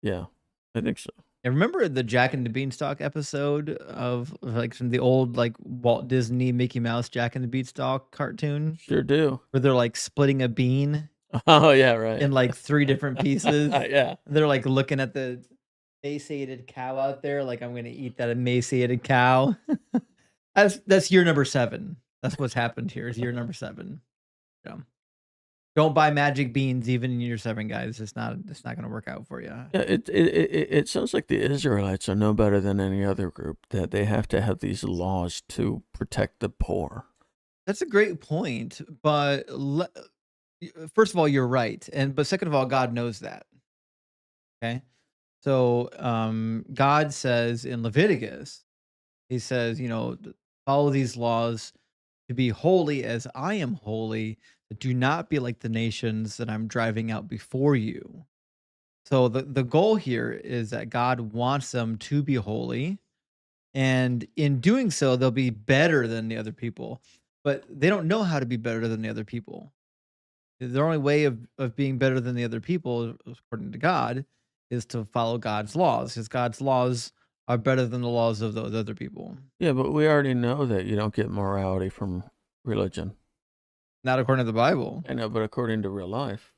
Yeah, I think so. I remember the Jack and the Beanstalk episode of like from the old like Walt Disney Mickey Mouse Jack and the Beanstalk cartoon Sure do. where they're like splitting a bean Oh, yeah, right. in like 3 different pieces. Yeah. They're like looking at the emaciated cow out there, like I'm gonna eat that emaciated cow. That's year number 7. That's what's happened here. Is year number 7. So don't buy magic beans even in year 7, guys. It's not gonna work out for you. Yeah, it sounds like the Israelites are no better than any other group, that they have to have these laws to protect the poor. That's a great point, but first of all, you're right, but second of all, God knows that. Okay, so God says in Leviticus, He says, follow these laws to be holy as I am holy. Do not be like the nations that I'm driving out before you. So the goal here is that God wants them to be holy, and in doing so, they'll be better than the other people. But they don't know how to be better than the other people. The only way of being better than the other people, according to God, is to follow God's laws, because God's laws are better than the laws of those other people. Yeah, but we already know that you don't get morality from religion. Not according to the Bible. I know, but according to real life.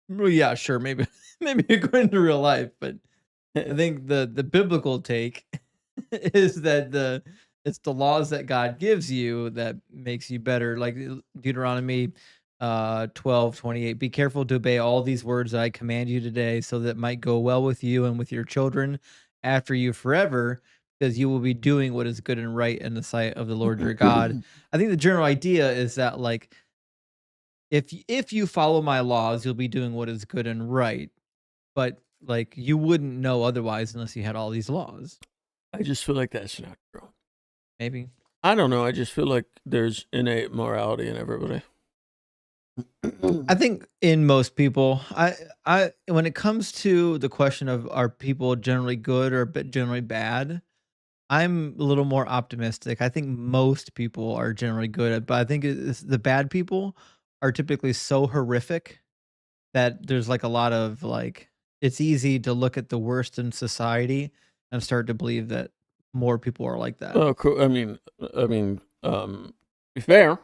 Well, yeah, sure, maybe according to real life, but I think the biblical take is that it's the laws that God gives you that makes you better. Like Deuteronomy 12:28. Be careful to obey all these words that I command you today, so that it might go well with you and with your children after you forever, because you will be doing what is good and right in the sight of the Lord your God. I think the general idea is that like if you follow my laws, you'll be doing what is good and right. But like you wouldn't know otherwise unless you had all these laws. I just feel like that's not true. Maybe. I don't know. I just feel like there's innate morality in everybody. I think in most people, I when it comes to the question of are people generally good or generally bad, I'm a little more optimistic. I think most people are generally good, but I think the bad people are typically so horrific that there's like a lot of like it's easy to look at the worst in society and start to believe that more people are like that. Oh, cool. I mean, be fair.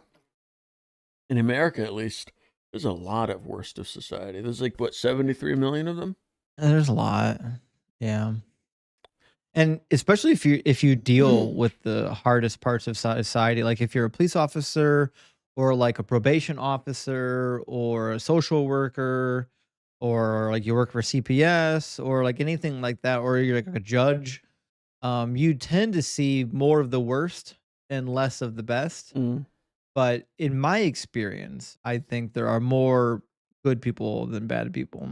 In America, at least, there's a lot of worst of society. There's like what 73 million of them. There's a lot, yeah. And especially if you deal with the hardest parts of society, like if you're a police officer or like a probation officer or a social worker or like you work for CPS or like anything like that, or you're like a judge, you tend to see more of the worst and less of the best. But in my experience, I think there are more good people than bad people.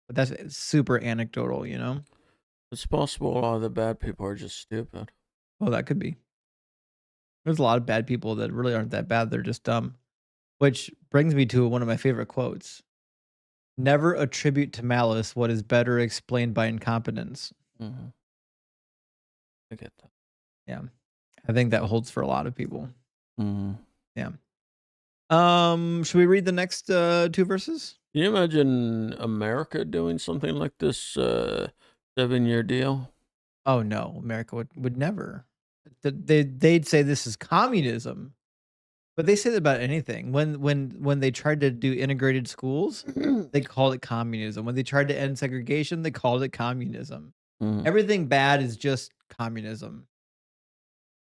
But that's super anecdotal, It's possible a lot of the bad people are just stupid. Oh, that could be. There's a lot of bad people that really aren't that bad. They're just dumb. Which brings me to one of my favorite quotes. Never attribute to malice what is better explained by incompetence. Mm-hmm. I get that. Yeah. I think that holds for a lot of people. Mm-hmm. Yeah. Should we read the next 2 verses? Can you imagine America doing something like this 7-year deal? Oh no, America would never. they'd say this is communism, but they say that about anything. When they tried to do integrated schools, they called it communism. When they tried to end segregation, they called it communism. Mm. Everything bad is just communism.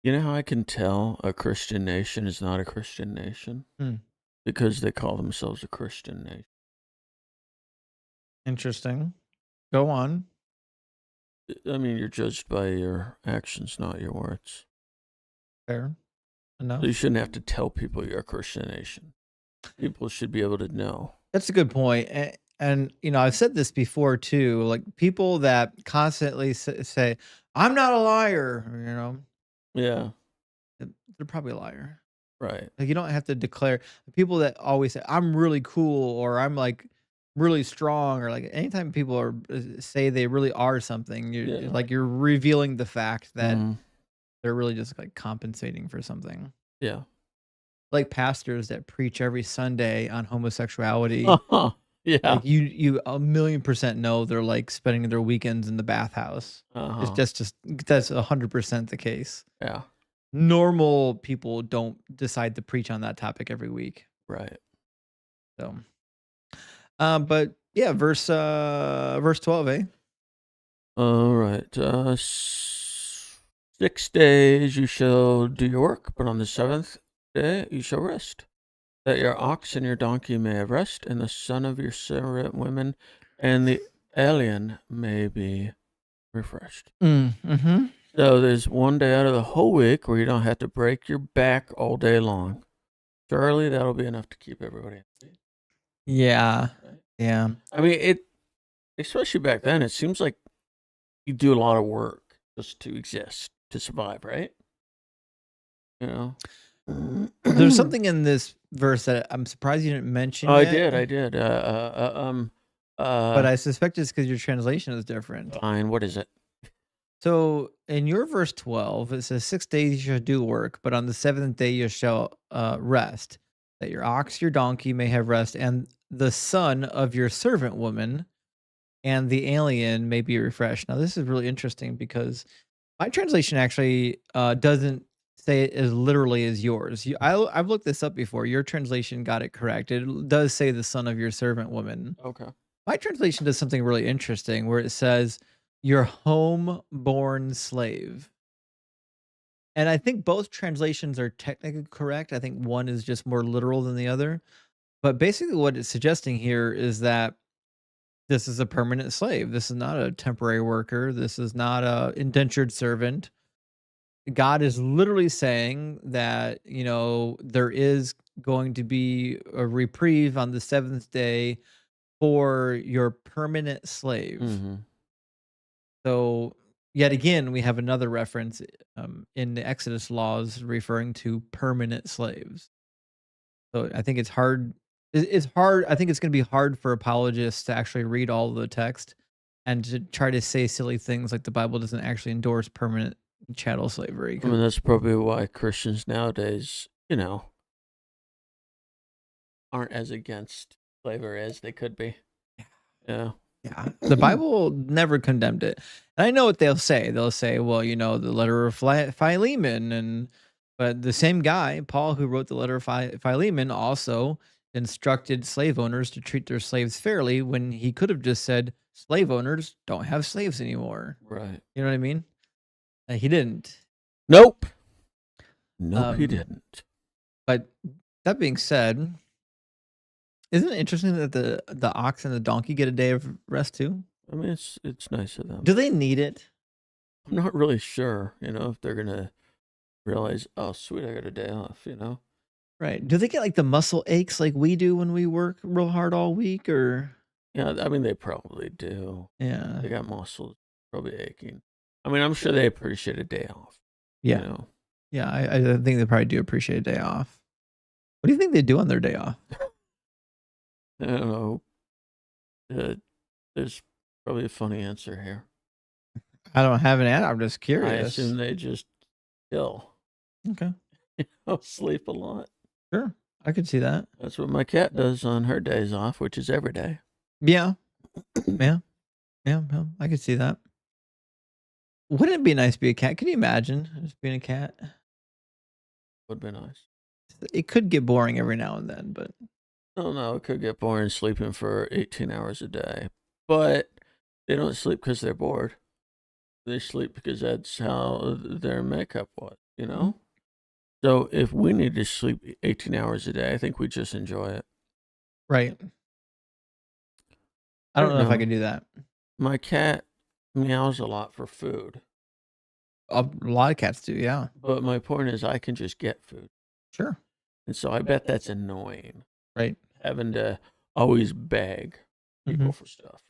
You know how I can tell a Christian nation is not a Christian nation? Hmm. Because they call themselves a Christian nation. Interesting. Go on. I mean, you're judged by your actions, not your words. Fair So enough. you shouldn't have to tell people you're a Christian nation. People should be able to know. That's a good point. And I've said this before too. Like people that constantly say, "I'm not a liar," Yeah, they're probably a liar. right. Like you don't have to declare. People that always say, "I'm really cool," or "I'm like really strong," or like anytime people are say they really are something, Yeah. you're revealing the fact that Mhm. they're really just like compensating for something. Yeah. Like pastors that preach every Sunday on homosexuality. Uh-huh. Yeah. Like you 1,000,000% know they're like spending their weekends in the bathhouse. It's Uh-huh. just that's 100% the case. Yeah. Normal people don't decide to preach on that topic every week. Right. So, but yeah, verse 12, eh? All right. 6 days you shall do your work, but on the seventh day you shall rest, that your ox and your donkey may have rest, and the son of your servant women and the alien may be refreshed. Mm-hmm. So there's one day out of the whole week where you don't have to break your back all day long. Surely that'll be enough to keep everybody happy. Yeah. Right? Yeah. I mean, especially back then, it seems like you do a lot of work just to exist, to survive, right? You know? There's something in this verse that I'm surprised you didn't mention Oh, I yet. did. But I suspect it's because your translation is different. Fine. What is it? So in your verse 12, it says, 6 days you shall do work, but on the seventh day you shall rest, that your ox, your donkey may have rest, and the son of your servant woman and the alien may be refreshed. Now, this is really interesting because my translation actually doesn't say it as literally as yours. I've looked this up before. Your translation got it correct. It does say the son of your servant woman. Okay. My translation does something really interesting where it says your homeborn slave. And I think both translations are technically correct. I think one is just more literal than the other. But basically, what it's suggesting here is that this is a permanent slave. This is not a temporary worker. This is not a indentured servant. God is literally saying that, there is going to be a reprieve on the seventh day for your permanent slave. Mm-hmm. So, yet again, we have another reference in the Exodus laws referring to permanent slaves. So, I think it's hard. It's hard. I think it's going to be hard for apologists to actually read all the text and to try to say silly things like the Bible doesn't actually endorse permanent chattel slavery. I mean, that's probably why Christians nowadays, aren't as against slavery as they could be. Yeah. Yeah. The Bible never condemned it. And I know what they'll say. They'll say, well, the letter of Philemon, but the same guy, Paul, who wrote the letter of Philemon, also instructed slave owners to treat their slaves fairly when he could have just said, slave owners don't have slaves anymore. Right. You know what I mean? He didn't. Nope. Nope, he didn't. But that being said, isn't it interesting that the ox and the donkey get a day of rest too? I mean, it's nice of them. Do they need it? I'm not really sure, if they're gonna realize, oh, sweet, I got a day off, Right. Do they get like the muscle aches like we do when we work real hard all week or Yeah, I mean, they probably do. yeah. They got muscles probably aching. I mean, I'm sure they appreciate a day off. Yeah. Yeah, I think they probably do appreciate a day off. What do you think they do on their day off? I don't know. There's probably a funny answer here. I don't have an answer. I'm just I curious. assume they just chill. Okay. Sleep a lot. Sure. I could see that. That's what my cat does on her days off, which is every day. Yeah. Yeah. Yeah. I could see that. Wouldn't it be nice to be a cat? Can you imagine just being a cat? Would be nice. It could get boring every now and then, but Oh no, it could get boring sleeping for 18 hours a day. But they don't sleep because they're bored. They sleep because that's how their makeup was, you know? So if we need to sleep 18 hours a day, I think we just enjoy it. right. I don't know if I could do that. My cat meows a lot for food. A lot of cats do, yeah. But my point is I can just get food. Sure. And so I bet that's annoying. Right. Having to always beg people for stuff.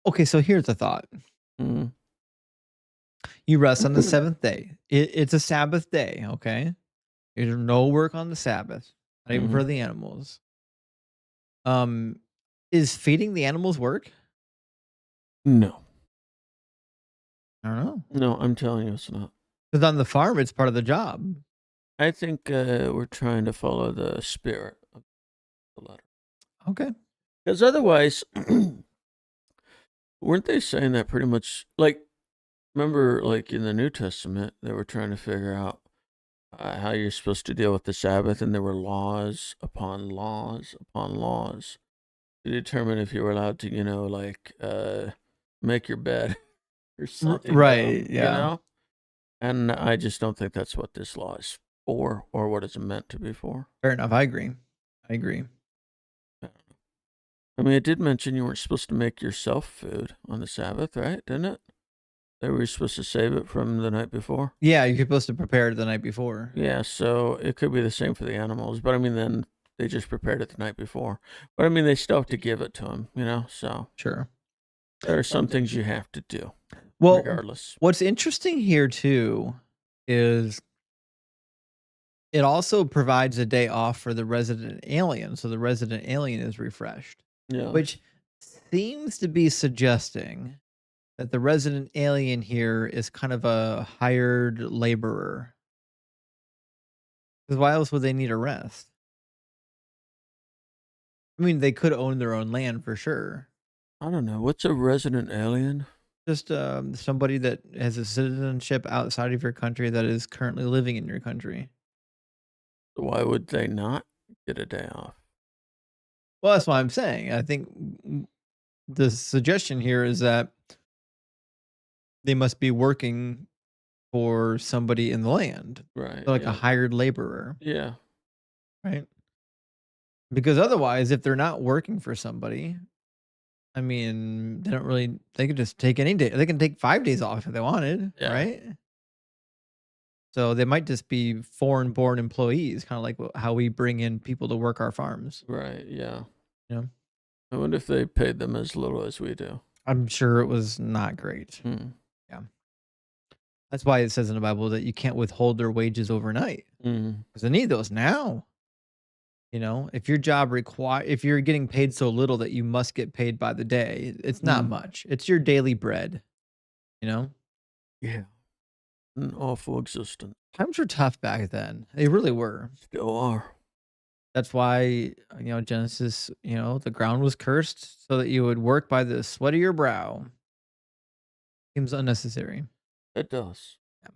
Okay, so here's the thought. Mm. You rest on the seventh day. It's a Sabbath day, okay? There's no work on the Sabbath, not even for the animals. Is feeding the animals work? No. I don't know. No, I'm telling you it's not. Because on the farm, it's part of the job. I think we're trying to follow the spirit of the letter. Okay. Because otherwise, weren't they saying that pretty much? Like, remember, like in the New Testament, they were trying to figure out how you're supposed to deal with the Sabbath, and there were laws upon laws upon laws to determine if you were allowed to, like make your bed or something. Right. Yeah. You know? And I just don't think that's what this law is for or what it's meant to be for. Fair enough. I agree. I mean, it did mention you weren't supposed to make yourself food on the Sabbath, right? Didn't it? They were supposed to save it from the night before. Yeah, you're supposed to prepare it the night before. Yeah, so it could be the same for the animals. But I mean, then they just prepared it the night before. But I mean, they still have to give it to them, so. Sure. There are some things you have to do. Well, regardless. What's interesting here too is it also provides a day off for the resident alien. So the resident alien is refreshed. Yeah. Which seems to be suggesting that the resident alien here is kind of a hired laborer. Because why else would they need a rest? I mean, they could own their own land for sure. I don't know. What's a resident alien? Just somebody that has a citizenship outside of your country that is currently living in your country. Why would they not get a day off? Well, that's what I'm saying. I think the suggestion here is that they must be working for somebody in the land. Right. So like a hired laborer. Yeah. Right. Because otherwise, if they're not working for somebody, I mean, they could just take any day. They can take 5 days off if they wanted. Yeah. Right. So they might just be foreign born employees, kind of like how we bring in people to work our farms. Right. Yeah. Yeah. I wonder if they paid them as little as we do. I'm sure it was not great. Yeah. That's why it says in the Bible that you can't withhold their wages overnight. Because they need those now. If your job if you're getting paid so little that you must get paid by the day, it's not much. It's your daily bread. Yeah. An awful existence. Times were tough back then. They really were. Still are. That's why, Genesis, the ground was cursed so that you would work by the sweat of your brow. Seems unnecessary. It does. Yeah.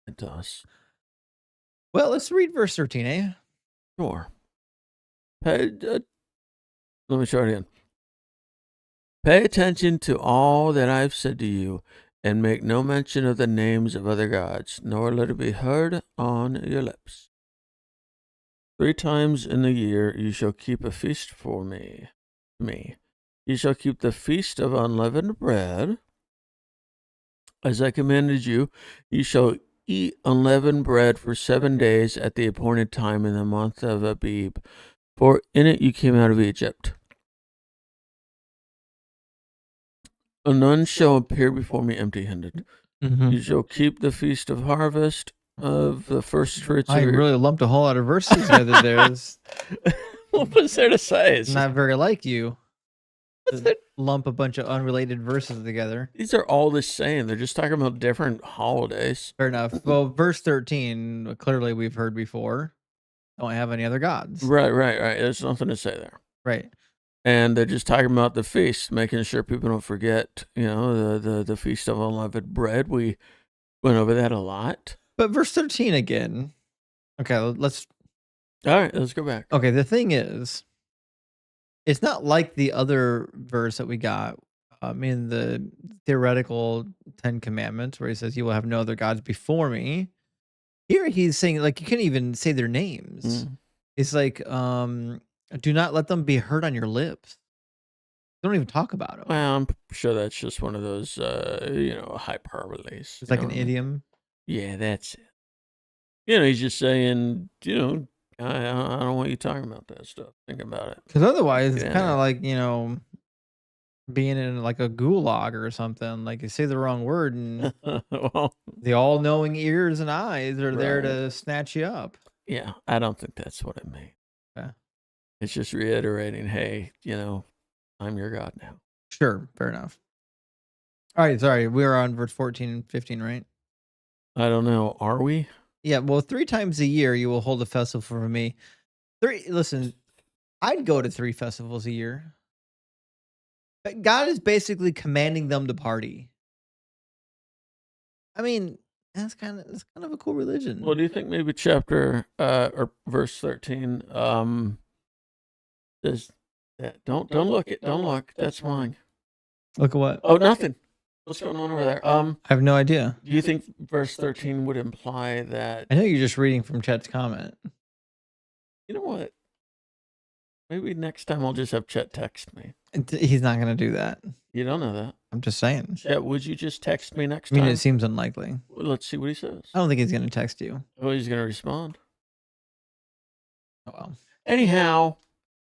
It does. Well, let's read verse 13, eh? Sure. Let me try it again. Pay attention to all that I've said to you, and make no mention of the names of other gods, nor let it be heard on your lips. 3 times in the year you shall keep a feast for me. You shall keep the feast of unleavened bread. As I commanded you, you shall eat unleavened bread for 7 days at the appointed time in the month of Abib, for in it you came out of Egypt. None shall appear before me empty-handed. You shall keep the feast of harvest of the first fruits. I really lumped a whole lot of verses together there. What was there to say? It's not very like you. Lump a bunch of unrelated verses together. These are all the same. They're just talking about different holidays. Fair enough. Well, verse 13, clearly we've heard before. Don't have any other gods. Right. There's nothing to say there. Right. And they're just talking about the feast, making sure people don't forget, the feast of unleavened bread. We Went over that a lot. But verse 13 again. Okay, let's. All right, let's go back. Okay, the thing is, it's not like the other verse that we got. I mean, the theoretical 10 Commandments, where he says, "You will have no other gods before me." Here he's saying, like, you can't even say their names. Mm. It's like, do not let them be heard on your lips. Don't even talk about them. Well, I'm sure that's just one of those, hyperboles. It's like an idiom. Yeah, that's it. He's just saying, I don't want you talking about that stuff. Think about it. Because otherwise, it's Yeah. kind of like, being in like a gulag or something. Like you say the wrong word, and Well, the all-knowing ears and eyes are there Right. to snatch you up. yeah, I don't think that's what it means. Yeah. It's just reiterating, hey, I'm your God now. Sure, fair enough. All right, sorry, we were on verse 14 and 15, right? I don't know. Are we? Yeah, well, 3 times a year you will hold a festival for me. Listen, I'd go to 3 festivals a year. But God is basically commanding them to party. I mean, that's kind of a cool religion. Well, do you think maybe chapter or verse 13 says that don't look it, don't look. That's mine. Look at what? Oh, nothing. What's going on over there? I have no idea. Do you think verse 13 would imply that? I know you're just reading from Chet's comment. You know what? Maybe next time I'll just have Chet text me. He's not going to do that. You don't know that. I'm just saying. Chet, would you just text me next I mean, time? it seems unlikely. Well, let's see what he says. I don't think he's going to text you. Oh, he's going to respond. Oh, well. Anyhow,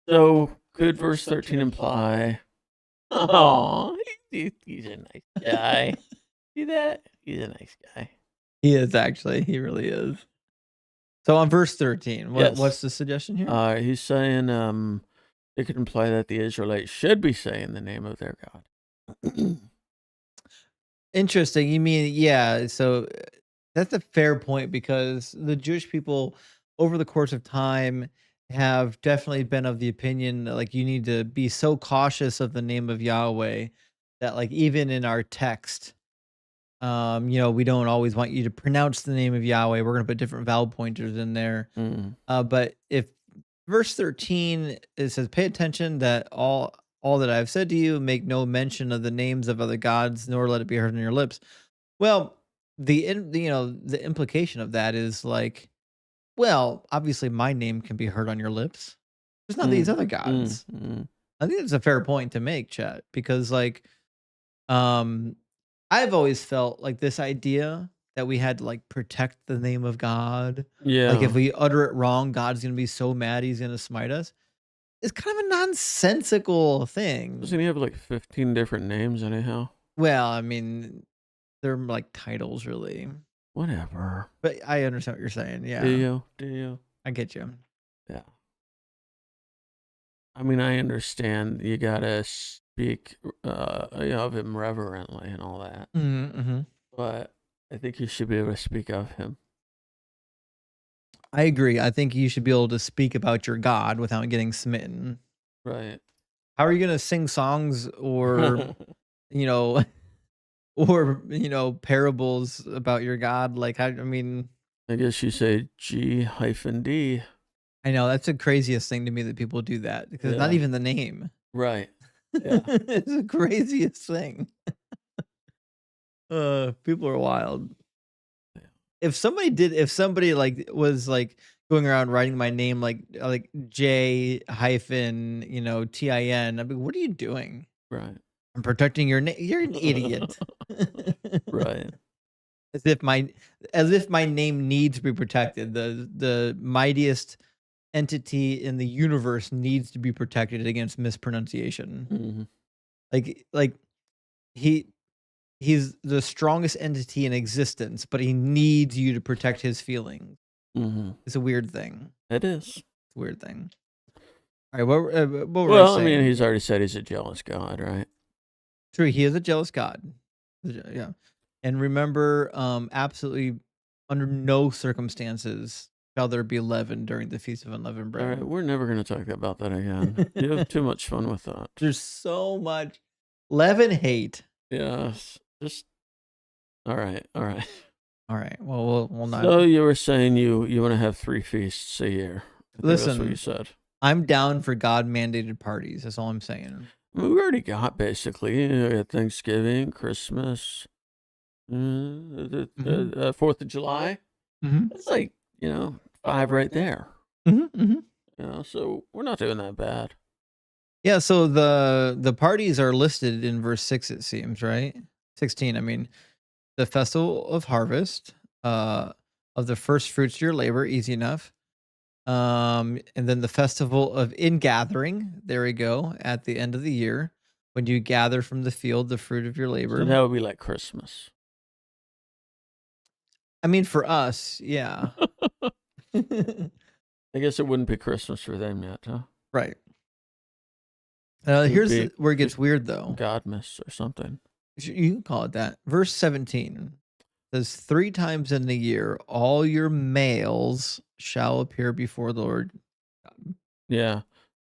so could verse 13 imply? Oh, he's a nice guy. See that? He's a nice guy. He is actually. He really is. So on verse 13, what's the suggestion here? He's saying it could imply that the Israelites should be saying the name of their God. Interesting. You mean, yeah. So that's a fair point, because the Jewish people over the course of time have definitely been of the opinion that, like, you need to be so cautious of the name of Yahweh that, like, even in our text, we don't always want you to pronounce the name of Yahweh. We're going to put different vowel pointers in there. But if verse 13, it says, "Pay attention that all that I've said to you, make no mention of the names of other gods, nor let it be heard on your lips." Well, the implication of that is like, well, obviously my name can be heard on your lips. There's not these other gods. I think that's a fair point to make, Chet, because like, I've always felt like this idea that we had to like protect the name of God. Yeah. Like if we utter it wrong, God's going to be so mad he's going to smite us. It's kind of a nonsensical thing. Doesn't he have like 15 different names anyhow? Well, I mean, they're like titles, really. Whatever. But I understand what you're saying. Yeah. Do you? I get you. Yeah. I mean, I understand you gotta speak of him reverently and all that. Mm-hmm. But I think you should be able to speak of him. I agree. I think you should be able to speak about your God without getting smitten. Right. How are you going to sing songs or, parables about your God? Like, I guess you say G-D. I know that's the craziest thing to me, that people do that, because it's not even the name. Right. Yeah. It's the craziest thing. People are wild. If somebody like was like going around writing my name like J hyphen, TIN, I'd be, what are you doing? Right. I'm protecting your name. You're an idiot. Right. As if my name needs to be protected. The mightiest entity in the universe needs to be protected against mispronunciation. Like he's the strongest entity in existence, but he needs you to protect his feelings. It's a weird thing. It is. It's a weird thing. All right, what were well, I saying? I mean, he's already said he's a jealous God, right? True, he is a jealous God. Yeah. And remember, absolutely under no circumstances shall there be leaven during the Feast of Unleavened Bread. All right, we're never going to talk about that again. You have too much fun with that. There's so much leaven hate. Yes. Just all right. All right. Well, we'll not. So you were saying you want to have 3 feasts a year. I think that's what you Listen, said. I'm down for God mandated parties. That's all I'm saying. I mean, we already got basically Thanksgiving, Christmas, Mm-hmm. 4th of July. Mm-hmm. That's like 5 right there. Mm-hmm. Mm-hmm. So we're not doing that bad. Yeah. So the parties are listed in verse 6. It seems right. 16. I mean, the festival of harvest, uh, of the first fruits of your labor, easy enough. And then the festival of ingathering. There we go. At the end of the year, when you gather from the field the fruit of your So labor. that would be like Christmas. I mean, for us, yeah. I guess it wouldn't be Christmas for them yet, huh? Right. It would Here's be where it gets weird, though. Godmas or something. You can call it that. Verse 17 says, 3 times in the year, all your males shall appear before the Lord. Yeah.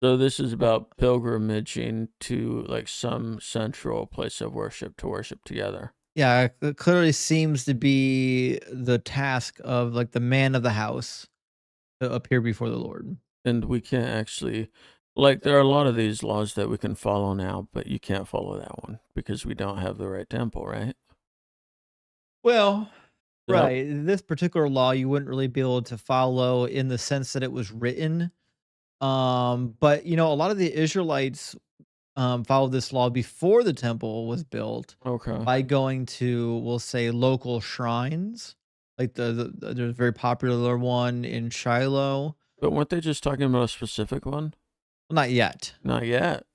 So this is about pilgrimaging to like some central place of worship to worship together. Yeah, it clearly seems to be the task of like the man of the house to appear before the Lord. And we can't actually, like, there are a lot of these laws that we can follow now, but you can't follow that one because we don't have the right temple, right? Well, So, right. This particular law you wouldn't really be able to follow in the sense that it was written. But a lot of the Israelites followed this law before the temple was built okay. by going to, we'll say, local shrines, like there's a very popular one in Shiloh. But weren't they just talking about a specific one? Well, not yet. Not yet.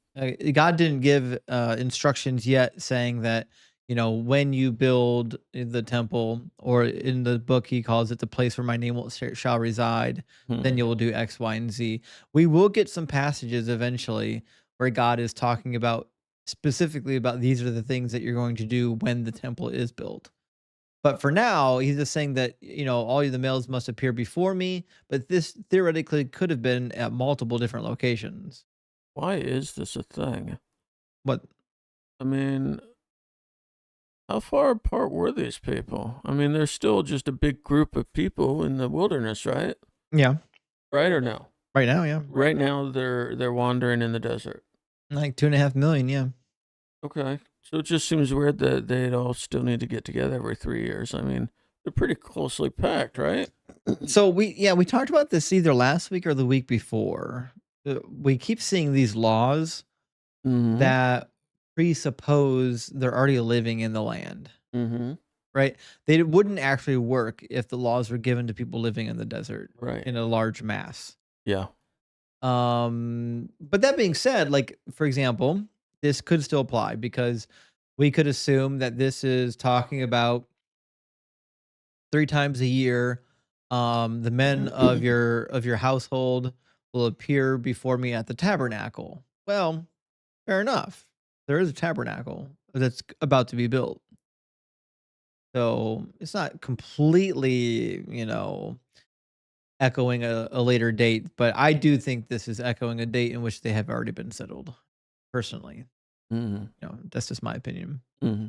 God didn't give instructions yet saying that, when you build the temple, or in the book, he calls it the place where my name shall reside, then you will do X, Y, and Z. We will get some passages eventually where God is talking about specifically about these are the things that you're going to do when the temple is built. But for now, he's just saying that, all of the males must appear before me, but this theoretically could have been at multiple different locations. Why is this a thing? What? I mean, how far apart were these people? I mean, they're still just a big group of people in the wilderness, right? Yeah. Right or no? Right now, yeah. Right now, they're wandering in the desert. Like 2.5 million, yeah. Okay. So it just seems weird that they'd all still need to get together every 3 years. I mean, they're pretty closely packed, right? So we talked about this either last week or the week before. We keep seeing these laws Mm-hmm. that presuppose they're already living in the land, Mm-hmm. right? They wouldn't actually work if the laws were given to people living in the desert, Right. in a large mass. Yeah. But that being said, like, for example, this could still apply because we could assume that this is talking about 3 times a year. The men of your household will appear before me at the tabernacle. Well, fair enough. There is a tabernacle that's about to be built. So it's not completely, echoing a later date, but I do think this is echoing a date in which they have already been settled. Personally, Mm-hmm. that's just my opinion. Mm-hmm.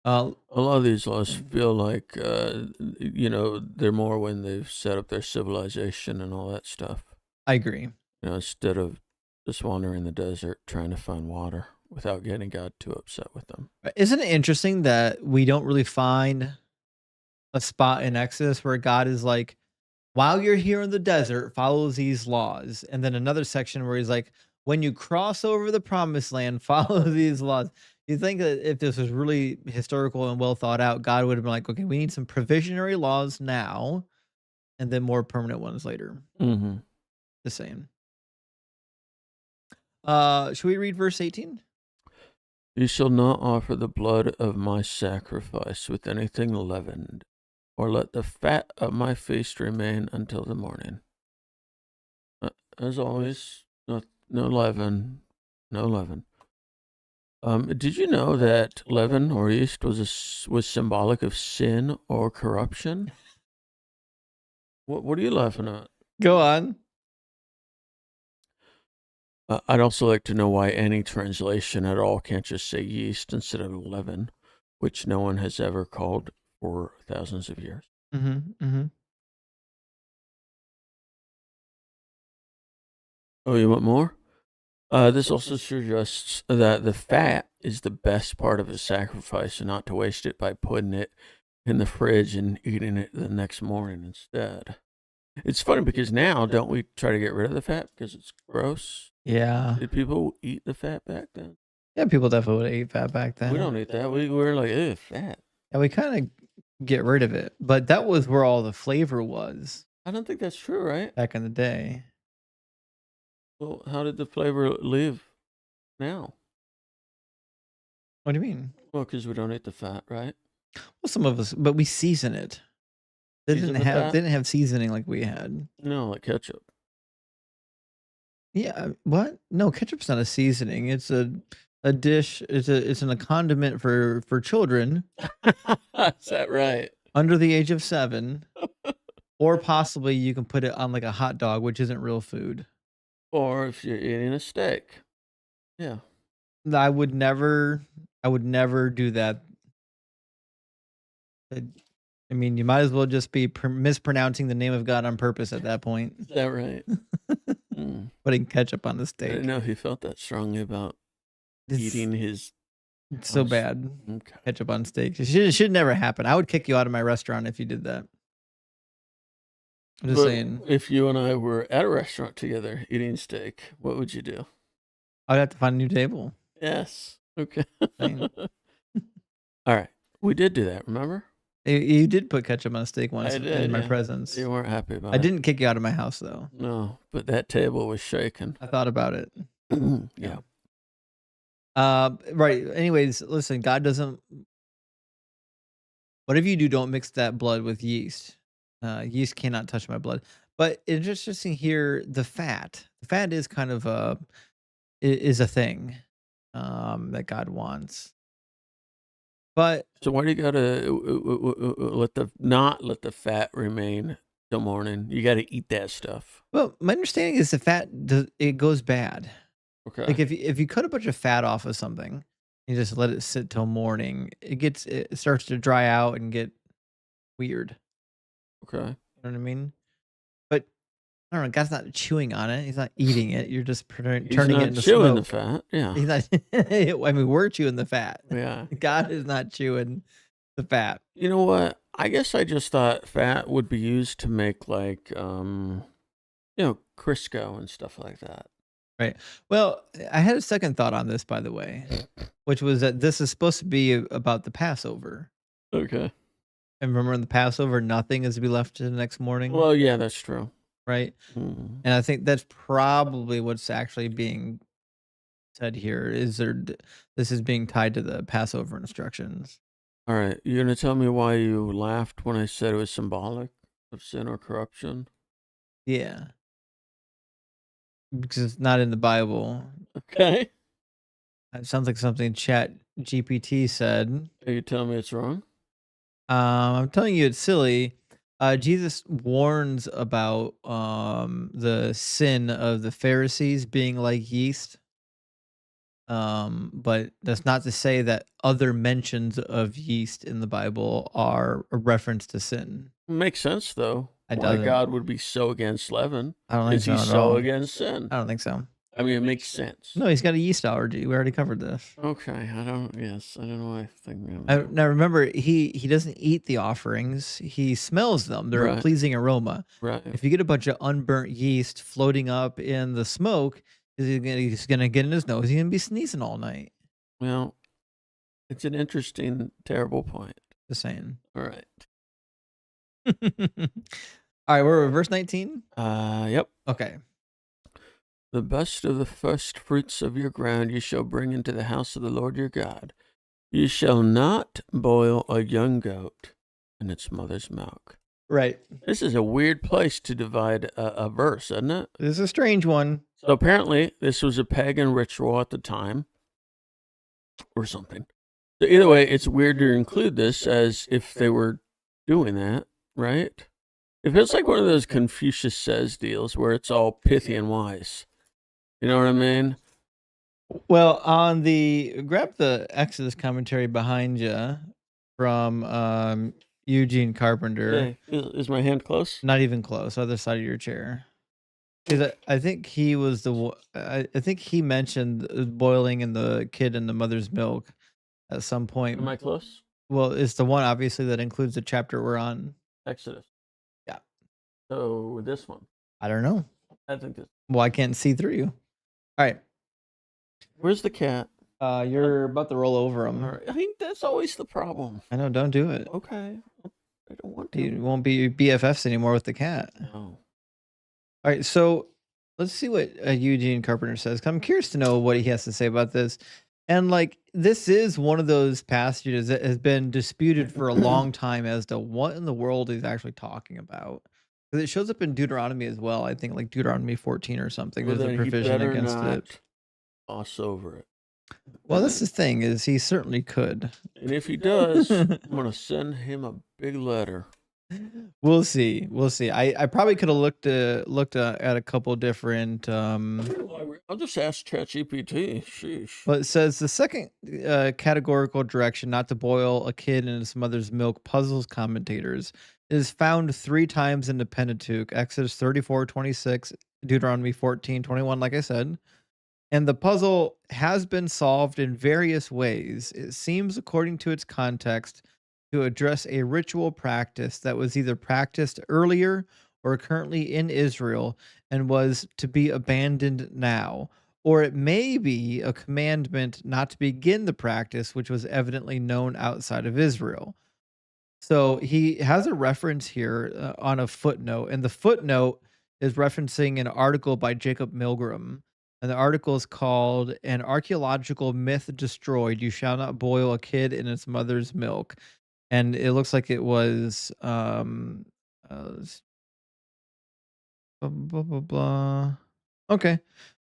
Uh, A lot of these laws feel like, they're more when they've set up their civilization and all that stuff. I agree. Instead of just wandering in the desert trying to find water without getting God too upset with them. Isn't it interesting that we don't really find a spot in Exodus where God is like, while you're here in the desert, follow these laws. And then another section where he's like, when you cross over the promised land, follow these laws. You think that if this was really historical and well thought out, God would have been like, okay, we need some provisionary laws now and then more permanent ones later. Mm-hmm. The same. Should we read verse 18? You shall not offer the blood of my sacrifice with anything leavened, or let the fat of my feast remain until the morning. As always, no leaven, no leaven. Did you know that leaven or yeast was symbolic of sin or corruption? What are you laughing at? Go on. I'd also like to know why any translation at all can't just say yeast instead of leaven, which no one has ever called for thousands of years. Mm-hmm. Oh, you want more? This also suggests that the fat is the best part of a sacrifice and not to waste it by putting it in the fridge and eating it the next morning instead. It's funny because now, don't we try to get rid of the fat because it's gross? Yeah. Did people eat the fat back then? Yeah, people definitely would eat fat back then. We don't eat that. We were like, ew, fat. And we kind of get rid of it. But that was where all the flavor was I don't think that's true, right? back in the day. Well, how did the flavor live now? What do you mean? Well, because we don't eat the fat, right? Well, some of us, but we season it. They Season didn't the have fat? they didn't have seasoning like we had. No, like ketchup. Yeah, what? No, ketchup's not a seasoning. It's a dish. It's a condiment for children Is that right? under the age of 7, or possibly you can put it on like a hot dog, which isn't real food. Or if you're eating a steak. Yeah. I would never do that. I mean, you might as well just be mispronouncing the name of God on purpose at that point. Is that right? Putting ketchup on the I steak. didn't know he felt that strongly about eating his. It's so bad. Okay. Ketchup on steak. It should never happen. I would kick you out of my restaurant if you did that. I'm just saying. If you and I were at a restaurant together eating steak, what would you do? I'd have to find a new table. Yes. Okay. All right. We did do that, remember? You did put ketchup on a steak once in my presence. You weren't happy about it. I didn't kick you out of my house, though. No, but that table was shaking. I thought about it. Yeah. Right. Anyways, listen, God doesn't. Whatever you do, don't mix that blood with yeast. Yeast cannot touch my blood. But it's interesting here, the fat. The fat is kind of is a thing that God wants. But so why do you gotta let the fat remain till morning? You gotta eat that stuff. Well, my understanding is the fat it goes bad. Okay. Like if you cut a bunch of fat off of something, you just let it sit till morning, it starts to dry out and get weird. Okay. You know what I mean? But I don't know. God's not chewing on it. He's not eating it. You're just turning it into chewing smoke. the fat. Yeah. He's not. I mean, we're chewing the fat. Yeah. God is not chewing the fat. You know what? I guess I just thought fat would be used to make like Crisco and stuff like that. Right. Well, I had a second thought on this, by the way, which was that this is supposed to be about the Passover. Okay. And remember, in the Passover, nothing is to be left to the next morning. Well, yeah, that's true. Right. Mm-hmm. And I think that's probably what's actually being said here. This is being tied to the Passover instructions. All right. You're going to tell me why you laughed when I said it was symbolic of sin or corruption? Yeah. Because it's not in the Bible. Okay. It sounds like something Chat GPT said. Are you telling me it's wrong? I'm telling you it's silly. Jesus warns about the sin of the Pharisees being like yeast. But that's not to say that other mentions of yeast in the Bible are a reference to sin. Makes sense, though. Why God would be so against leaven? I don't think Is so he at so all. against sin? I don't think so. I mean, it makes sense. No, he's got a yeast allergy. We already covered this. Okay, I don't know why I think. Now remember, he doesn't eat the offerings. He smells them. They're a Right. pleasing aroma. Right. If you get a bunch of unburnt yeast floating up in the smoke, he's gonna get in his nose. He's gonna be sneezing all night. Well, it's an interesting, terrible point. Just saying. All right. All right, we're at verse 19. Yep. Okay. The best of the first fruits of your ground you shall bring into the house of the Lord your God. You shall not boil a young goat in its mother's milk. Right. This is a weird place to divide a verse, isn't it? This is a strange one. So apparently, this was a pagan ritual at the time, or something. So either way, it's weird to include this as if they were doing that, right? It feels like one of those Confucius says deals where it's all pithy and wise. You know what I mean? Well, grab the Exodus commentary behind you from Eugene Carpenter. Hey, is my hand close? Not even close. Other side of your chair. Because I think he was I think he mentioned boiling in the kid in the mother's milk at some point. Am I close? Well, it's the one obviously that includes the chapter we're on. Exodus. Yeah. So this one. I don't know. I think this. Well, I can't see through you. All right. Where's the cat? You're about to roll over him. All right. I think that's always the problem. I know. Don't do it. Okay. I don't want to. You won't be BFFs anymore with the cat. No. All right. So let's see what Eugene Carpenter says. 'Cause I'm curious to know what he has to say about this. And like, this is one of those passages that has been disputed for a long time as to what in the world he's actually talking about. Because it shows up in Deuteronomy as well. I think like Deuteronomy 14 or something. Well, There's a then he provision better against not it. gloss over it. Well, that's the thing is he certainly could. And if he does, I'm gonna send him a big letter. We'll see. We'll see. I probably could have looked at a couple different. I'll just ask ChatGPT. Sheesh. Well, it says the second categorical direction, not to boil a kid in its mother's milk, puzzles commentators. It is found 3 times in the Pentateuch: Exodus 34:26, Deuteronomy 14:21. Like I said. And the puzzle has been solved in various ways. It seems, according to its context, to address a ritual practice that was either practiced earlier or currently in Israel and was to be abandoned now. Or it may be a commandment not to begin the practice, which was evidently known outside of Israel. So he has a reference here on a footnote, and the footnote is referencing an article by Jacob Milgram. And the article is called An Archaeological Myth Destroyed. You shall not boil a kid in its mother's milk. And it looks like it was blah, blah, blah, blah. Okay.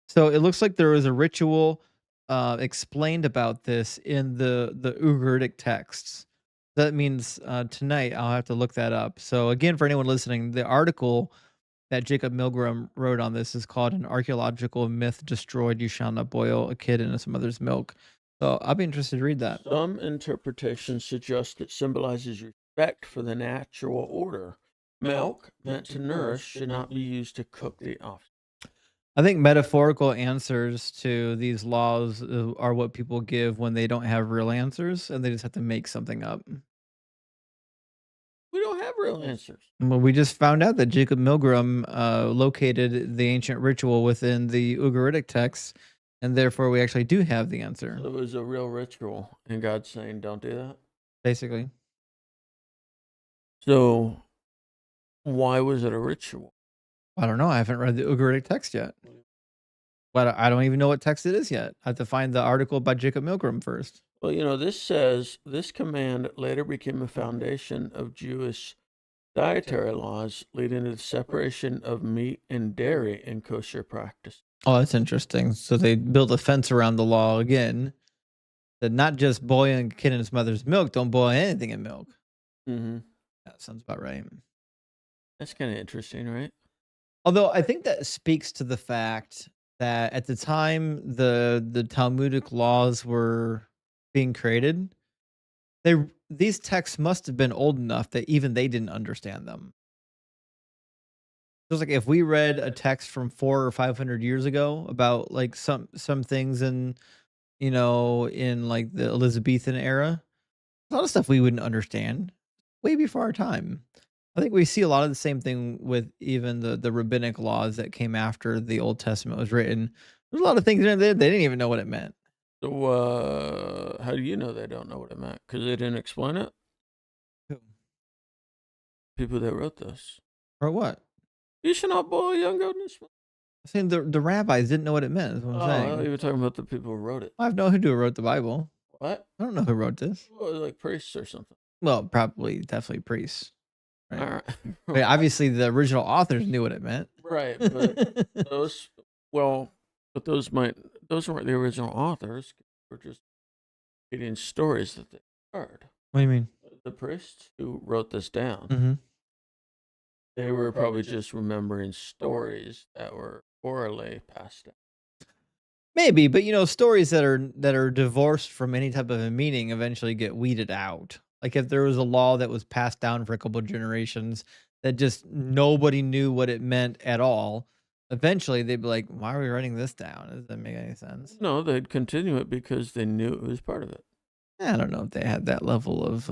So it looks like there was a ritual explained about this in the Ugaritic texts. That means tonight I'll have to look that up. So again, for anyone listening, the article that Jacob Milgram wrote on this is called An Archaeological Myth Destroyed. You shall not boil a kid in its mother's milk. So I'll be interested to read that. Some interpretations suggest it symbolizes respect for the natural order. Milk, meant to nourish, should not be used to cook the offspring. I think metaphorical answers to these laws are what people give when they don't have real answers and they just have to make something up. We don't have real answers. Well, we just found out that Jacob Milgram located the ancient ritual within the Ugaritic texts, and therefore we actually do have the answer. So it was a real ritual, and God's saying, don't do that? Basically. So why was it a ritual? I don't know. I haven't read the Ugaritic text yet. But I don't even know what text it is yet. I have to find the article by Jacob Milgram first. Well, you know, this says this command later became a foundation of Jewish dietary laws, leading to the separation of meat and dairy in kosher practice. Oh, that's interesting. So they built a fence around the law again. That not just boiling a kid in its mother's milk, don't boil anything in milk. Mm-hmm. That sounds about right. That's kind of interesting, right? Although I think that speaks to the fact that at the time the Talmudic laws were being created, these texts must have been old enough that even they didn't understand them. Just like if we read a text from 400 or 500 years ago about like some things in in like the Elizabethan era, a lot of stuff we wouldn't understand way before our time. I think we see a lot of the same thing with even the rabbinic laws that came after the Old Testament was written. There's a lot of things in there they didn't even know what it meant. So how do you know they don't know what it meant? Because they didn't explain it? Who? People that wrote this. Or what? You should not boil a young goat in its milk. I'm saying the rabbis didn't know what it meant. Is what I'm saying. You were talking about the people who wrote it. I have no idea who wrote the Bible. What? I don't know who wrote this. Well, like priests or something. Well, probably definitely priests. Right. All right. I mean, obviously, the original authors knew what it meant. Right, but those weren't the original authors. They were just reading stories that they heard. What do you mean? The priests who wrote this down, Mm-hmm. they were probably just remembering stories that were orally passed down. Maybe, but stories that are divorced from any type of a meaning eventually get weeded out. Like if there was a law that was passed down for a couple of generations that just nobody knew what it meant at all, eventually they'd be like, "Why are we writing this down? Does that make any sense?" No, they'd continue it because they knew it was part of it. I don't know if they had that level of,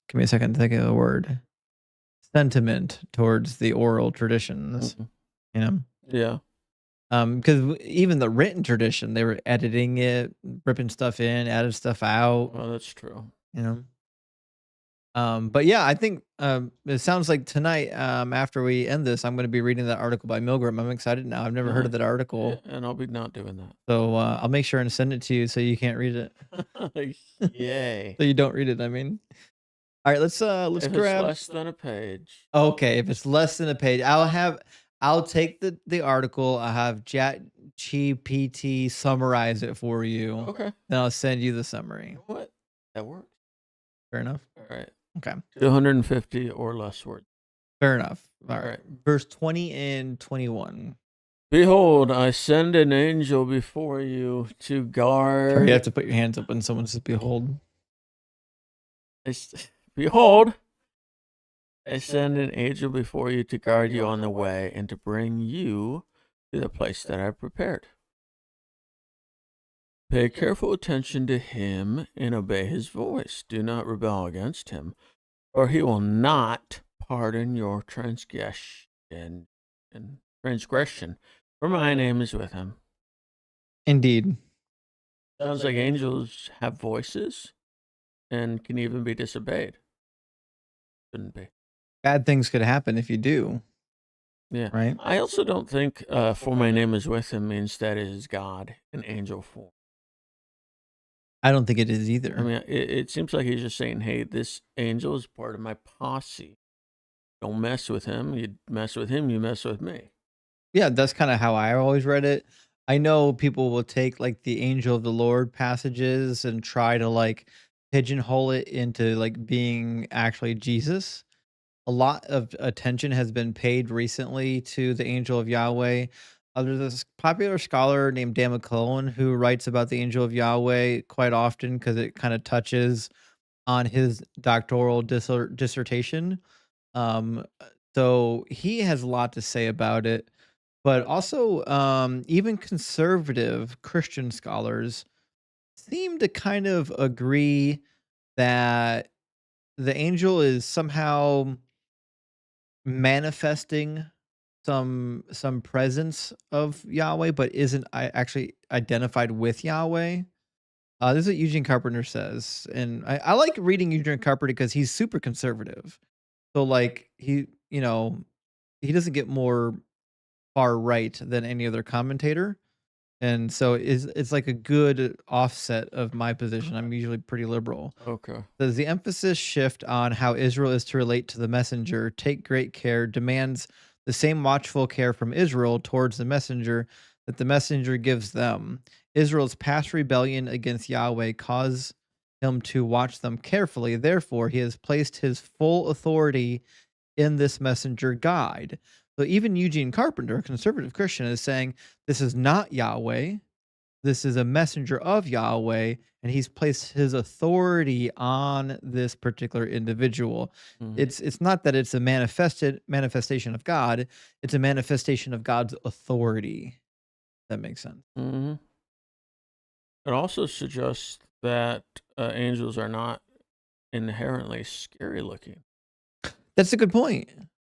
give me a second to think of the word, sentiment towards the oral traditions, Mhm. you know? Yeah. Because even the written tradition, they were editing it, ripping stuff in, added stuff out, Well, that's true. you know? But yeah, I think, it sounds like tonight, after we end this, I'm gonna be reading that article by Milgram. I'm excited now. I've never heard of Nice. that Yeah, article. and I'll be not doing So, I'll make sure and send it to you so you can't read it. that. Yay. So you don't read it, I mean. Alright, let's If it's grab. less than a page. Okay, if it's less than a page, I'll take the article, I'll have ChatGPT summarize it for you, Okay. then I'll send you the You summary. know what? That works. Fair enough? All right. Okay, 250 or less words. fair enough. All Alright. right. Verse 20 and 21. Behold, I send an angel before you to Sorry, guard. you have to put your hands up when someone says behold. Behold, I send an angel before you to guard you on the way and to bring you to the place that I prepared. Pay careful attention to him and obey his voice. Do not rebel against him, or he will not pardon your transgression, for my name is with him. Indeed. Sounds like angels have voices and can even be disobeyed. Shouldn't be. Bad things could happen if you do, Yeah. right? I also don't think for my name is with him means that it is God in angel form. I don't think it is I either. mean, it seems like he's just saying, hey, this angel is part of my posse. Don't mess with him. You mess with him, you mess with me. Yeah, that's kinda how I always read it. I know people will take, like, the angel of the Lord passages and try to, like, pigeonhole it into, like, being actually Jesus. A lot of attention has been paid recently to the angel of Yahweh. There's this popular scholar named Dan McClellan who writes about the angel of Yahweh quite often because it kinda touches on his doctoral dissertation. So he has a lot to say about it, but also even conservative Christian scholars seem to kind of agree that the angel is somehow manifesting some presence of Yahweh, but isn't actually identified with Yahweh. This is what Eugene Carpenter says, and I like reading Eugene Carpenter because he's super conservative. So like he doesn't get more far right than any other commentator. And so it's like a good offset of my position. I'm usually pretty liberal. Okay. Does the emphasis shift on how Israel is to relate to the messenger? Take great care, demands the same watchful care from Israel towards the messenger that the messenger gives them. Israel's past rebellion against Yahweh caused him to watch them carefully. Therefore, he has placed his full authority in this messenger guide. So even Eugene Carpenter, a conservative Christian, is saying this is not Yahweh. This is a messenger of Yahweh, and he's placed his authority on this particular individual. Mhm. It's not that it's a manifestation of God, it's a manifestation of God's authority. That makes sense. Mhm. It also suggests that angels are not inherently scary looking. That's a good point.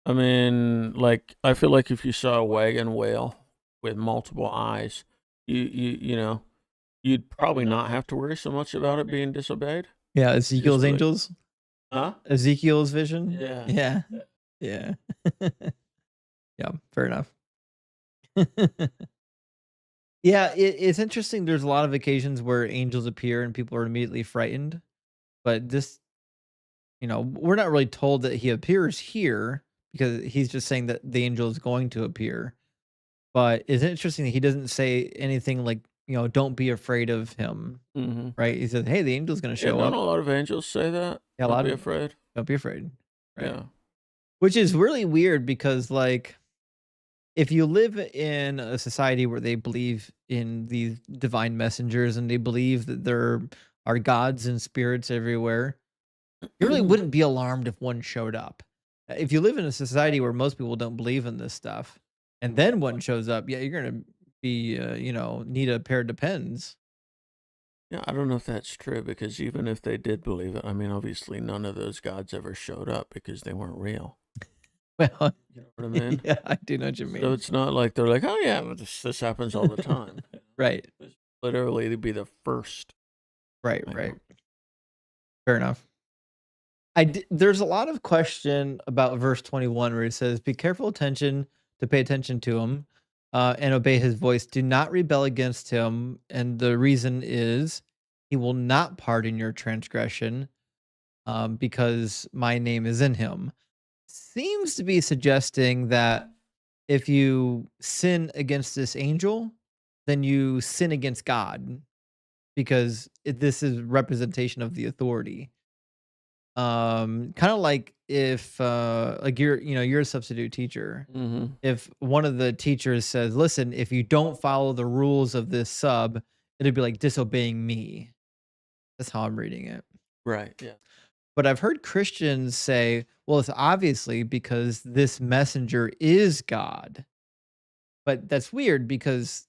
I mean, like, I feel like if you saw a wagon whale with multiple eyes, you know, you'd probably not have to worry so much about it being disobeyed. Yeah, You just Ezekiel's be like, angels, huh? Ezekiel's vision. Yeah. Yeah, yeah, yeah. Fair enough. Yeah, it's interesting. There's a lot of occasions where angels appear and people are immediately frightened, but this, we're not really told that he appears here because he's just saying that the angel is going to appear. But it's interesting that he doesn't say anything like, don't be afraid of him, Mhm. right? He says, hey, the angel's going to Yeah, show don't up. a lot of angels say that? Yeah, a Don't lot be of, afraid. don't be afraid, right? Yeah. Which is really weird because, like, if you live in a society where they believe in these divine messengers and they believe that there are gods and spirits everywhere, you really wouldn't be alarmed if one showed up. If you live in a society where most people don't believe in this stuff, and then one shows up, yeah, you're gonna be, need a pair of depends. Yeah, I don't know if that's true because even if they did believe it, I mean, obviously none of those gods ever showed up because they weren't real. Well, You know what I mean? yeah, I do know what you So mean. it's not like they're like, oh yeah, well, this happens all the time. Right, It's literally to be the first. right, I right. know. Fair enough. There's a lot of question about verse 21 where he says, "Be careful attention to pay attention to him, and obey his voice. Do not rebel against him." And the reason is, he will not pardon your transgression, because my name is in him. Seems to be suggesting that if you sin against this angel, then you sin against God because this is representation of the authority. Kinda like if, like, you're a substitute teacher. Mm-hmm. If one of the teachers says, "Listen, if you don't follow the rules of this sub, it'd be like disobeying me." That's how I'm reading it. Right. Yeah. But I've heard Christians say, "Well, it's obviously because this messenger is God." But that's weird because,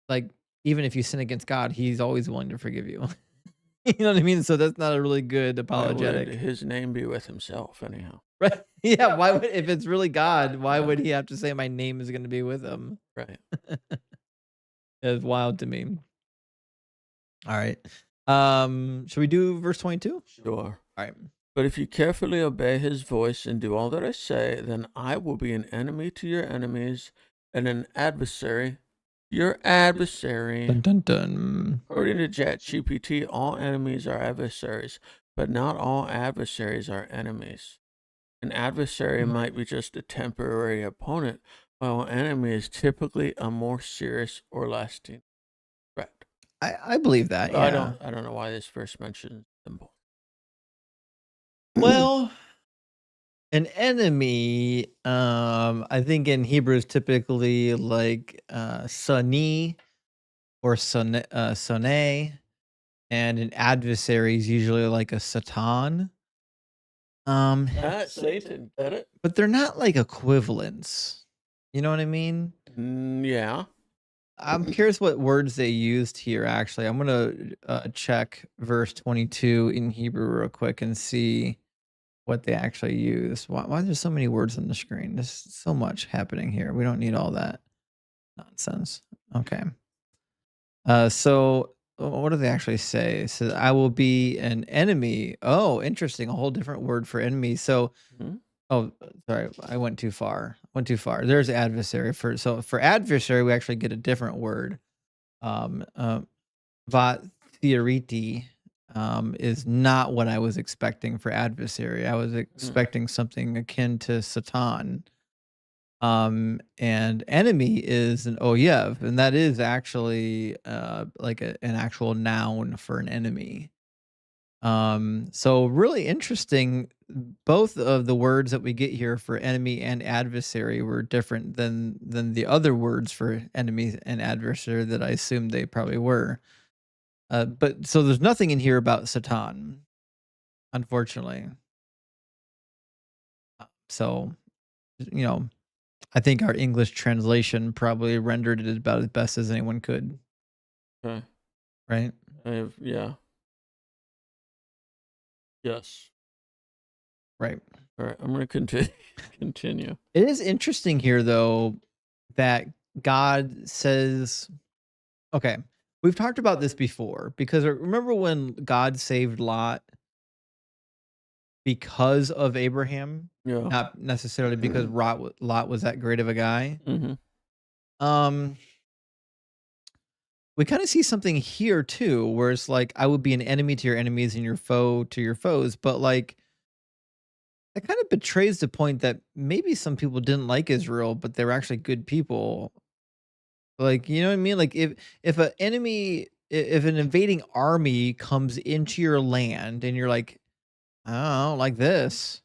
like, even if you sin against God, he's always willing to forgive you. You know what I mean? So that's not a really good Why would apologetic. his name be with himself anyhow? Right. Yeah, why would if it's really God, why would he have to say my name is gonna be with him? Right. It's wild to me. Alright. Should we do verse 22? Sure. Alright. But if you carefully obey his voice and do all that I say, then I will be an enemy to your enemies and an adversary to your adversary. Dun dun dun. According to ChatGPT, all enemies are adversaries, but not all adversaries are enemies. An adversary might be just a temporary opponent, while an enemy is typically a more serious or lasting threat. I believe that, So yeah. I don't know why this verse mentions symbol. Well, an enemy, I think in Hebrew is typically like, sani or soneh, and an adversary is usually like a satan. Um, Satan, get it? but they're not like equivalents. You know what I mean? Yeah. I'm curious what words they used here, actually. I'm gonna, check verse 22 in Hebrew real quick and see what they actually use. Why there's so many words on the screen? There's so much happening here. We don't need all that nonsense. Okay. So what do they actually say? It says, "I will be an enemy." Oh, interesting. A whole different word for enemy. So, Mhm. oh, sorry, I went too far. Went too far. There's adversary for adversary. We actually get a different word. Um, um, Va theoreti, is not what I was expecting for adversary. I was Mm. expecting something akin to Satan. And enemy is an oyev, and that is actually, like an actual noun for an enemy. So really interesting. Both of the words that we get here for enemy and adversary were different than the other words for enemy and adversary that I assumed they probably were. But so there's nothing in here about Satan, unfortunately. So, you know, I think our English translation probably rendered it about as best as anyone could, Okay. right? Yeah. Yes. Right. All right. I'm going to continue. Continue. It is interesting here, though, that God says, okay, we've talked about this before because remember when God saved Lot because of Abraham, Yeah. not necessarily because Lot was that great of a guy. Mm-hmm. Um, we kind of see something here too, where it's like, I would be an enemy to your enemies and your foe to your foes. But like, that kind of betrays the point that maybe some people didn't like Israel, but they were actually good people. Like, you know what I mean? Like, if an enemy, if an invading army comes into your land and you're like, I don't like this.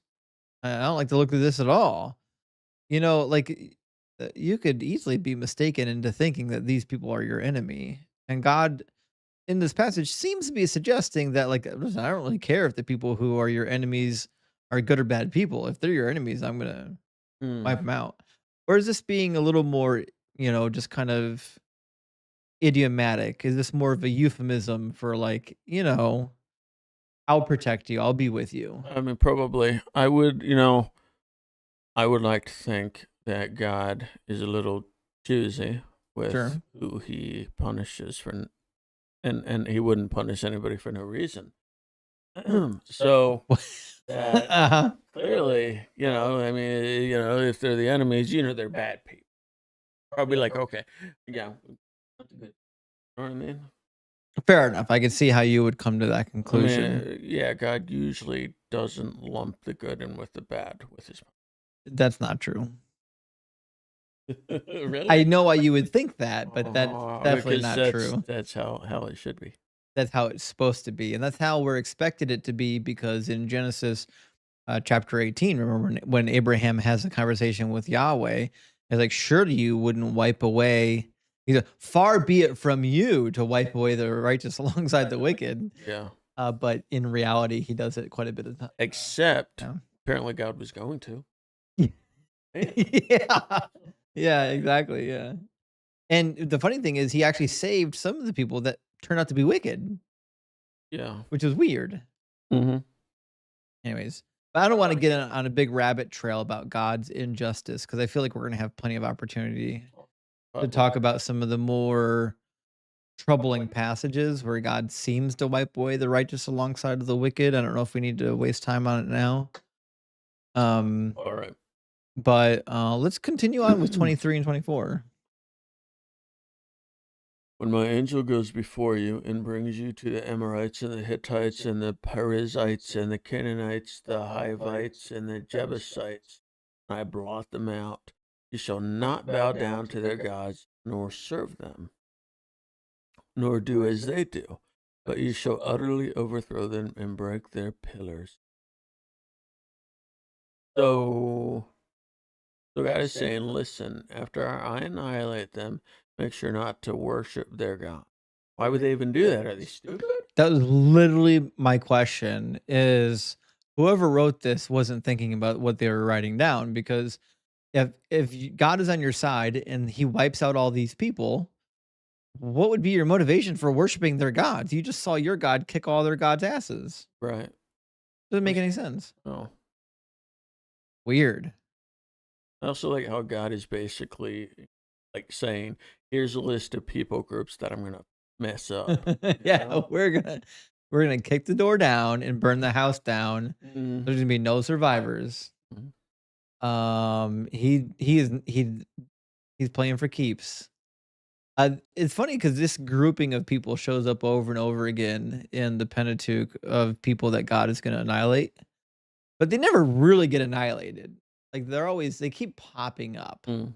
I don't like the look of this at all. You know, like you could easily be mistaken into thinking that these people are your enemy. And God in this passage seems to be suggesting that, like, "Listen, I don't really care if the people who are your enemies are good or bad people. If they're your enemies, I'm gonna wipe Mm. them out." Or is this being a little more, just kind of idiomatic? Is this more of a euphemism for, like, "I'll protect you, I'll be with you." I mean, probably. I would like to think that God is a little choosy with Sure. who he punishes and he wouldn't punish anybody for no reason. So that Uh-huh. clearly, I mean, if they're the enemies, they're bad people. Probably like, okay, yeah, that's good. You know what I mean? Fair enough. I can see how you would come to that I mean, conclusion. yeah, God usually doesn't lump the good in with the bad with his. That's not true. I Really? know why you would think that, but that's definitely Because not true. that's how it should be. That's how it's supposed to be, and that's how we're expected it to be because in Genesis, chapter 18, remember when Abraham has a conversation with Yahweh, it's like, "Surely you wouldn't wipe away." He's like, "Far be it from you to wipe away the righteous alongside the wicked." Yeah. But in reality, he does it quite a bit of time. Except Yeah. apparently God was going to. Right? Yeah. Yeah, exactly, yeah. And the funny thing is he actually saved some of the people that turned out to be wicked, Yeah. which is weird. Mhm. Anyways, but I don't wanna get on a big rabbit trail about God's injustice because I feel like we're gonna have plenty of opportunity to talk about some of the more troubling passages where God seems to wipe away the righteous alongside of the wicked. I don't know if we need to waste time on it now. Um, All right. but, let's continue on with 23 and 24. When my angel goes before you and brings you to the Amorites and the Hittites and the Perizzites and the Canaanites, the Hivites and the Jebusites, I blot them out. You shall not bow down to their gods, nor serve them, nor do as they do, but you shall utterly overthrow them and break their pillars. So, so God is saying, listen, after I annihilate them, make sure not to worship their God. Why would they even do that? Are they stupid? That was literally my question is whoever wrote this wasn't thinking about what they were writing down because God is on your side and he wipes out all these people, what would be your motivation for worshiping their gods? You just saw your god kick all their gods' asses. Right. Doesn't make any sense. Oh. Weird. I also like how God is basically like saying, here's a list of people groups that I'm gonna mess up. Yeah, know? we're gonna kick the door down and burn the house down. Mm. There's gonna be no survivors. Mhm. He's playing for keeps. It's funny because this grouping of people shows up over and over again in the Pentateuch of people that God is going to annihilate, but they never really get annihilated. Like they keep popping up. Mm.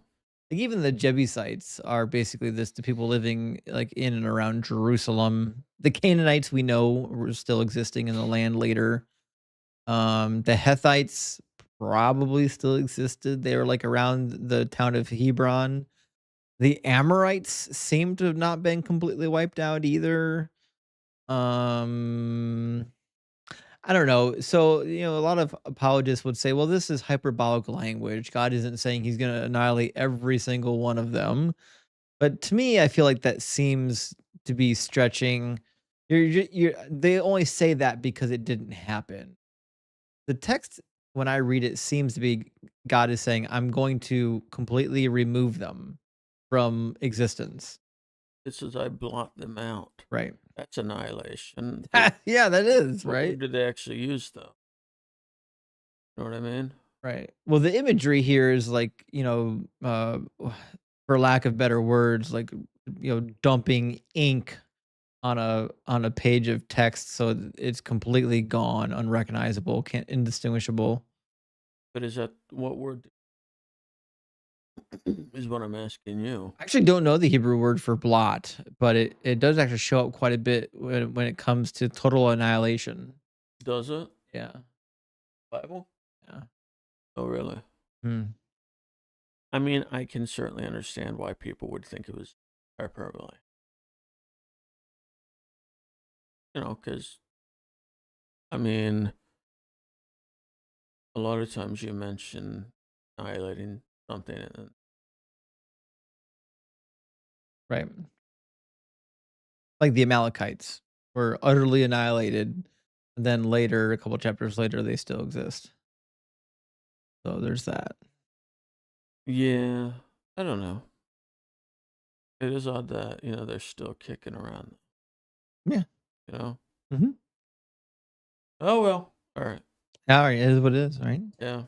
Like even the Jebusites are basically the people living like in and around Jerusalem. The Canaanites we know were still existing in the land later. The Hethites probably still existed. They were like around the town of Hebron. The Amorites seem to have not been completely wiped out either. Um, I don't know. So, a lot of apologists would say, well, this is hyperbolic language. God isn't saying he's going to annihilate every single one of them. But to me, I feel like that seems to be stretching. They only say that because it didn't happen. The text, when I read it, seems to be God is saying, I'm going to completely remove them from existence. It says I blot them out. Right. That's annihilation. But Yeah, that is, what right? word did they actually use though? You know what I mean? Right. Well, the imagery here is like, for lack of better words, like, dumping ink on a page of text so it's completely gone, unrecognizable, can't indistinguishable. But is that what word is what I'm asking you? I actually don't know the Hebrew word for blot, but it does actually show up quite a bit when it comes to total annihilation. Does it? Yeah. Bible? Yeah. Oh really? Hmm. I mean, I can certainly understand why people would think it was hyperbole. Because, I mean, a lot of times you mention annihilating something and Right. Like the Amalekites were utterly annihilated. And then later, a couple chapters later, they still exist. So there's that. yeah, I don't know. It is odd that, they're still kicking around, Yeah. you know? Hmm. Oh, well. All right. All right. It is what it is, right? Yeah.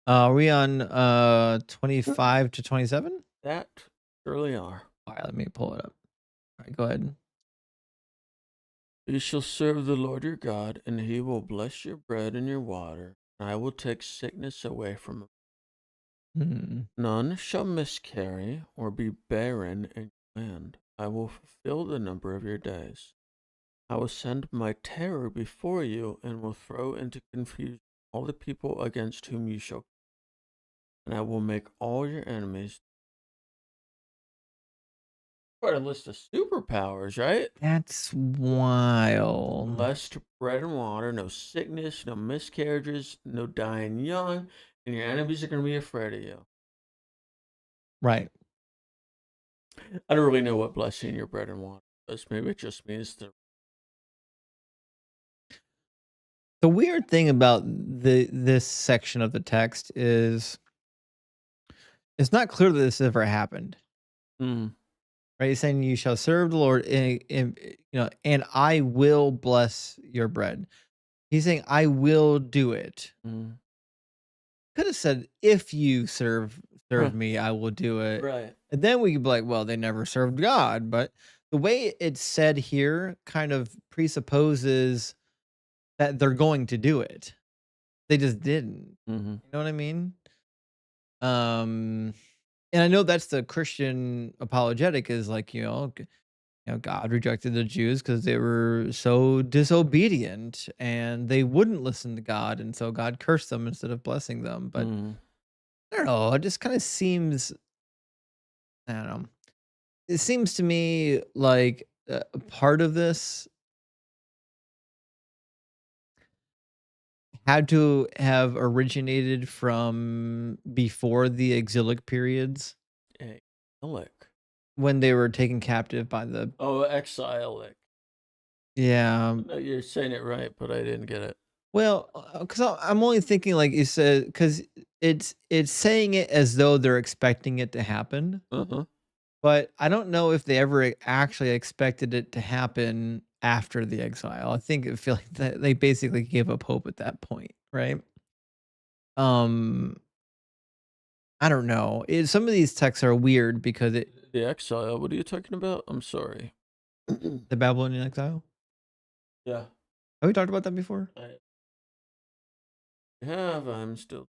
Are we on 25 to 27? That surely are. All right. Let me pull it up. All right. Go ahead. You shall serve the Lord your God, and he will bless your bread and your water, and I will take sickness away from you. Hmm. None shall miscarry or be barren in your land. I will fulfill the number of your days. I will send my terror before you and will throw into confusion all the people against whom you shall, and I will make all your enemies. Quite a list of superpowers, right? That's wild. Blessed bread and water, no sickness, no miscarriages, no dying young, and your enemies are going to be afraid of you. Right. I don't really know what blessing your bread and water is. Maybe it just means that. The weird thing about this section of the text is it's not clear that this ever happened. Mm, Right? He's saying you shall serve the Lord and I will bless your bread. He's saying I will do it. mm. Could have said if you serve Huh, me, I will do it. right. And then we could be like, well, they never served God. But the way it's said here kind of presupposes that they're going to do it. They just didn't. Mm-hmm. You know what I mean? And I know that's the Christian apologetic is like, God rejected the Jews because they were so disobedient and they wouldn't listen to God, and so God cursed them instead of blessing them. But Mm-hmm. I don't know, it just kind of seems, I don't know. It seems to me like a part of this had to have originated from before the exilic periods Hey, lick. when they were taken captive by the Oh, exile lick. yeah. No, you're saying it right, but I didn't get it. Well, because I'm only thinking like you said, because it's saying it as though they're expecting it to happen, Uh-huh. but I don't know if they ever actually expected it to happen after the exile. I feel like that they basically gave up hope at that point, right? Um, I don't know. Some of these texts are weird because The exile, what are you talking about? I'm sorry. the Babylonian exile. Yeah. Have we talked about that before? I have. I'm still.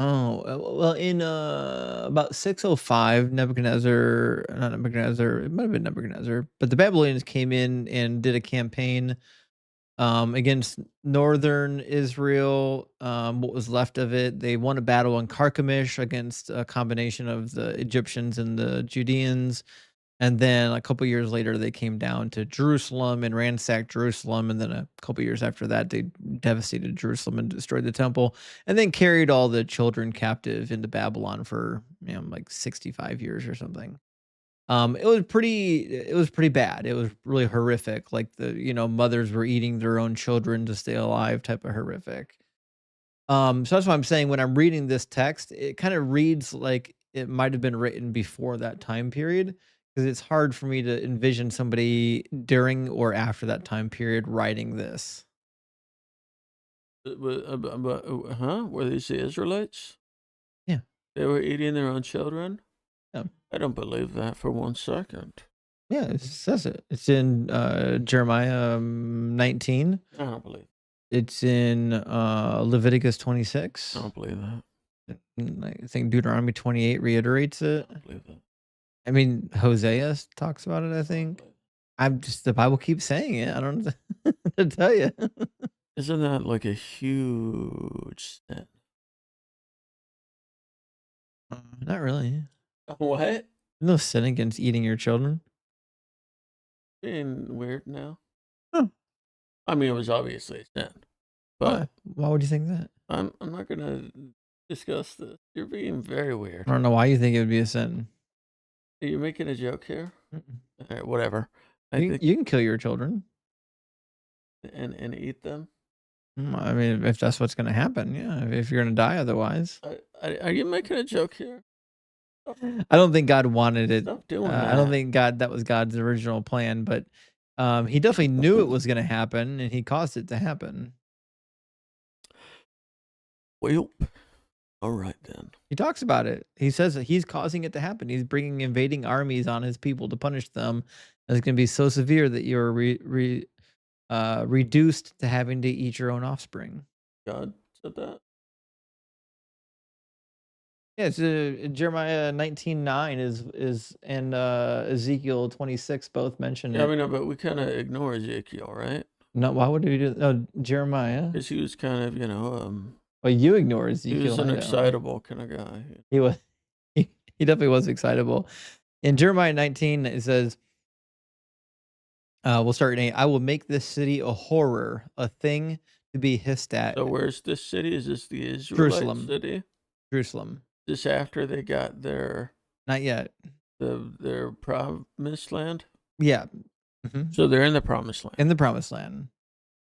Oh, well, in about 605, Nebuchadnezzar, not Nebuchadnezzar, it might have been Nebuchadnezzar, but the Babylonians came in and did a campaign against northern Israel, what was left of it. They won a battle on Carchemish against a combination of the Egyptians and the Judeans. And then a couple years later, they came down to Jerusalem and ransacked Jerusalem. And then a couple years after that, they devastated Jerusalem and destroyed the temple, and then carried all the children captive into Babylon for like 65 years or something. It was pretty bad. It was really horrific. Like mothers were eating their own children to stay alive, type of horrific. So that's why I'm saying when I'm reading this text, it kind of reads like it might have been written before that time period because it's hard for me to envision somebody during or after that time period writing this. Huh? Were these the Israelites? Yeah. They were eating their own children? Yeah. I don't believe that for 1 second. Yeah, it says it. It's in Jeremiah 19. I don't believe. It's in Leviticus I 26. don't believe that. I think Deuteronomy 28 reiterates I it. don't believe that. I mean, Hosea talks about it, I I don't think. believe I'm just the Bible keeps saying it. I don't know to tell you. Isn't that like a huge sin? Not really. What? No sin against eating your children. Being weird now. Huh. I mean, it was obviously a sin, but Why? Why would you think that? I'm not gonna discuss this. You're being very I weird. don't know why you think it would be a sin. Are you making a joke here? Mm-mm. All right, whatever. I think You can kill your children. and eat them. I mean, if that's what's going to happen, yeah. If you're going to die otherwise, Are you making a joke here? I don't think God wanted it. Stop doing I don't that. think that was God's original plan, but he definitely knew it was going to happen, and he caused it to happen. Well, all right then. He talks about it. He says that he's causing it to happen. He's bringing invading armies on his people to punish them. And it's going to be so severe that you're reduced to having to eat your own offspring. God said that. Yeah, it's, Jeremiah 19:9 is and Ezekiel 26 both mention Yeah, I it. mean, but we kind of ignore Ezekiel, right? No, why would we do that? No, Jeremiah. Because he was kind of, Well, you ignore he Ezekiel. was an I don't. excitable kind of guy. He was. He definitely was excitable. In Jeremiah 19, it says, we'll start in 8. I will make this city a horror, a thing to be hissed at. So where's this city? Is this the Israelite Jerusalem. city? Jerusalem. Just after they got Not yet. their promised land? Yeah. Mhm. So they're in the promised land. In the promised land.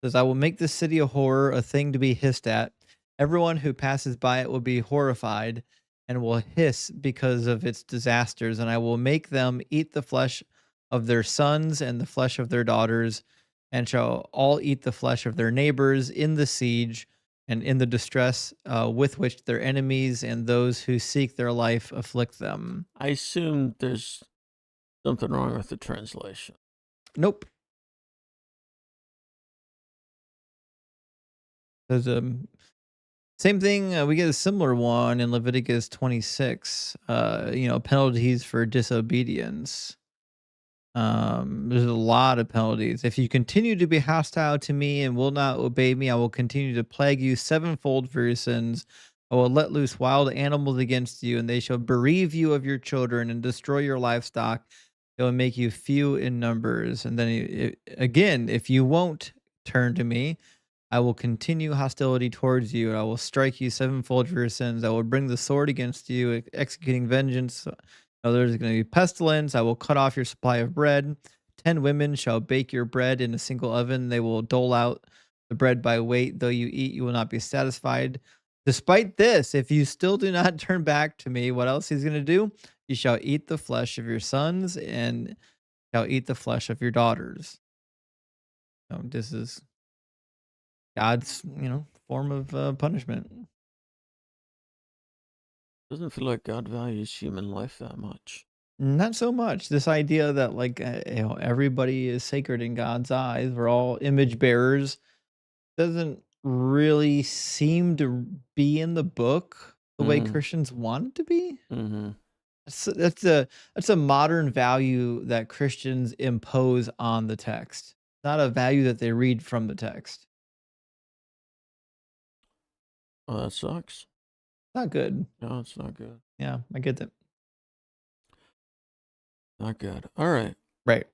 It says, I will make this city a horror, a thing to be hissed at. Everyone who passes by it will be horrified and will hiss because of its disasters, and I will make them eat the flesh of their sons and the flesh of their daughters, and shall all eat the flesh of their neighbors in the siege and in the distress with which their enemies and those who seek their life afflict them. I assume there's something wrong with the translation. Nope. There's same thing. We get a similar one in Leviticus 26. Penalties for disobedience. There's a lot of penalties. If you continue to be hostile to me and will not obey me, I will continue to plague you sevenfold for your sins. I will let loose wild animals against you, and they shall bereave you of your children and destroy your livestock. It will make you few in numbers. And then again, if you won't turn to me, I will continue hostility towards you. I will strike you sevenfold for your sins. I will bring the sword against you, executing vengeance. There's going to be pestilence. I will cut off your supply of bread. 10 women shall bake your bread in a single oven. They will dole out the bread by weight. Though you eat, you will not be satisfied. Despite this, if you still do not turn back to me, what else he's going to do? You shall eat the flesh of your sons and shall eat the flesh of your daughters. This is God's, form of punishment. Doesn't feel like God values human life that much. Not so much. This idea that everybody is sacred in God's eyes. We're all image bearers. Doesn't really seem to be in the book the way Christians want it to be. Mm-hmm. That's a modern value that Christians impose on the text. Not a value that they read from the text. Oh, that sucks. Not good. No, it's not good. Yeah, I get that. Not good. All right. Right.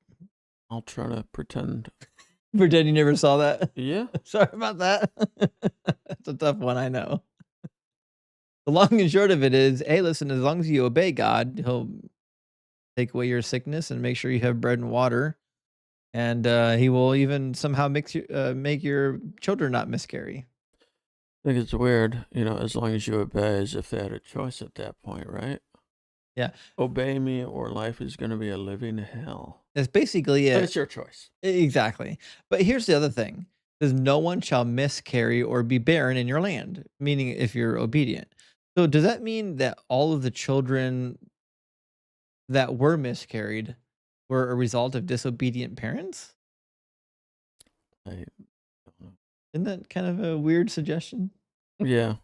I'll try to pretend. Pretend you never saw that. Yeah. Sorry about that. That's a tough one, I know. The long and short of it is, hey, listen, as long as you obey God, he'll take away your sickness and make sure you have bread and water. And he will even somehow make your children not miscarry. I think it's weird, as long as you obey, as if they had a choice at that point, right? Yeah. Obey me or life is going to be a living hell. It's basically But it's your choice. Exactly. But here's the other thing. Says no one shall miscarry or be barren in your land, meaning if you're obedient. So does that mean that all of the children that were miscarried were a result of disobedient parents? I don't know. Isn't that kind of a weird suggestion? Yeah.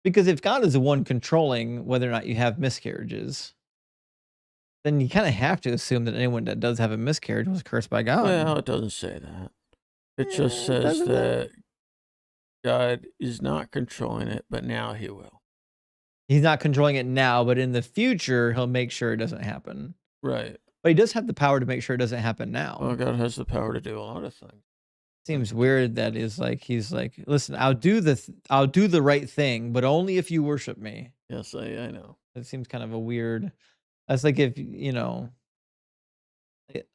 Because if God is the one controlling whether or not you have miscarriages, then you kind of have to assume that anyone that does have a miscarriage was cursed by God. Well, it doesn't say that. It just says that God is not controlling it, but now he will. He's not controlling it now, but in the future, he'll make sure it doesn't happen. Right. But he does have the power to make sure it doesn't happen Well, now. God has the power to do a lot of things. Seems weird that he's like, listen, I'll do the right thing, but only if you worship me. Yes, I know. It seems kind of a weird. That's like if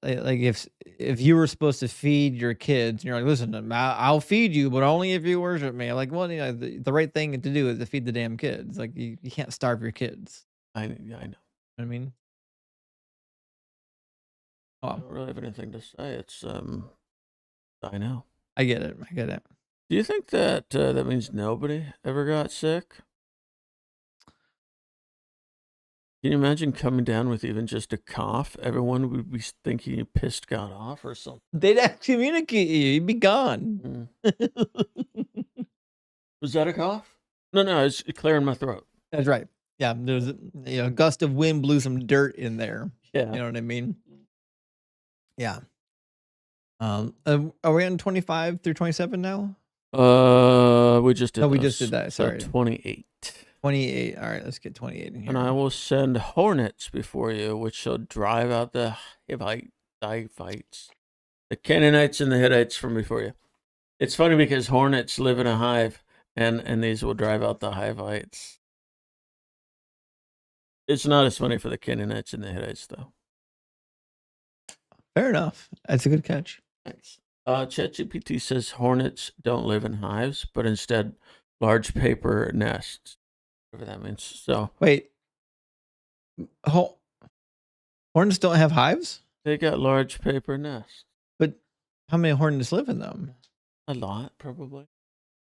like if you were supposed to feed your kids, and you're like, listen, I'll feed you, but only if you worship me. Like, well, the right thing to do is to feed the damn kids. Like, you can't starve your kids. I know. You know what I mean? I Oh, don't really have anything to say. It's I know. I get it. I get it. Do you think that that means nobody ever got sick? Can you imagine coming down with even just a cough? Everyone would be thinking you pissed God off or something. They'd excommunicate you. You'd be gone. Was that a cough? No, it's clearing my throat. That's right. Yeah, there's a gust of wind blew some dirt in there. Yeah. You know what I mean? Yeah. Are we on 25 through 27 now? We just did. No, we just did that. So Sorry. 28. 28. All right, let's get 28 in here. And I will send hornets before you, which shall drive out the Hivites, the Canaanites and the Hittites from before you. It's funny because hornets live in a hive, and these will drive out the Hivites. It's not as funny for the Canaanites and the Hittites, though. Fair enough. That's a good catch. Thanks. ChatGPT says hornets don't live in hives, but instead large paper nests. Whatever that means. So wait, hornets don't have hives? They got large paper nests. But how many hornets live in them? A lot, probably.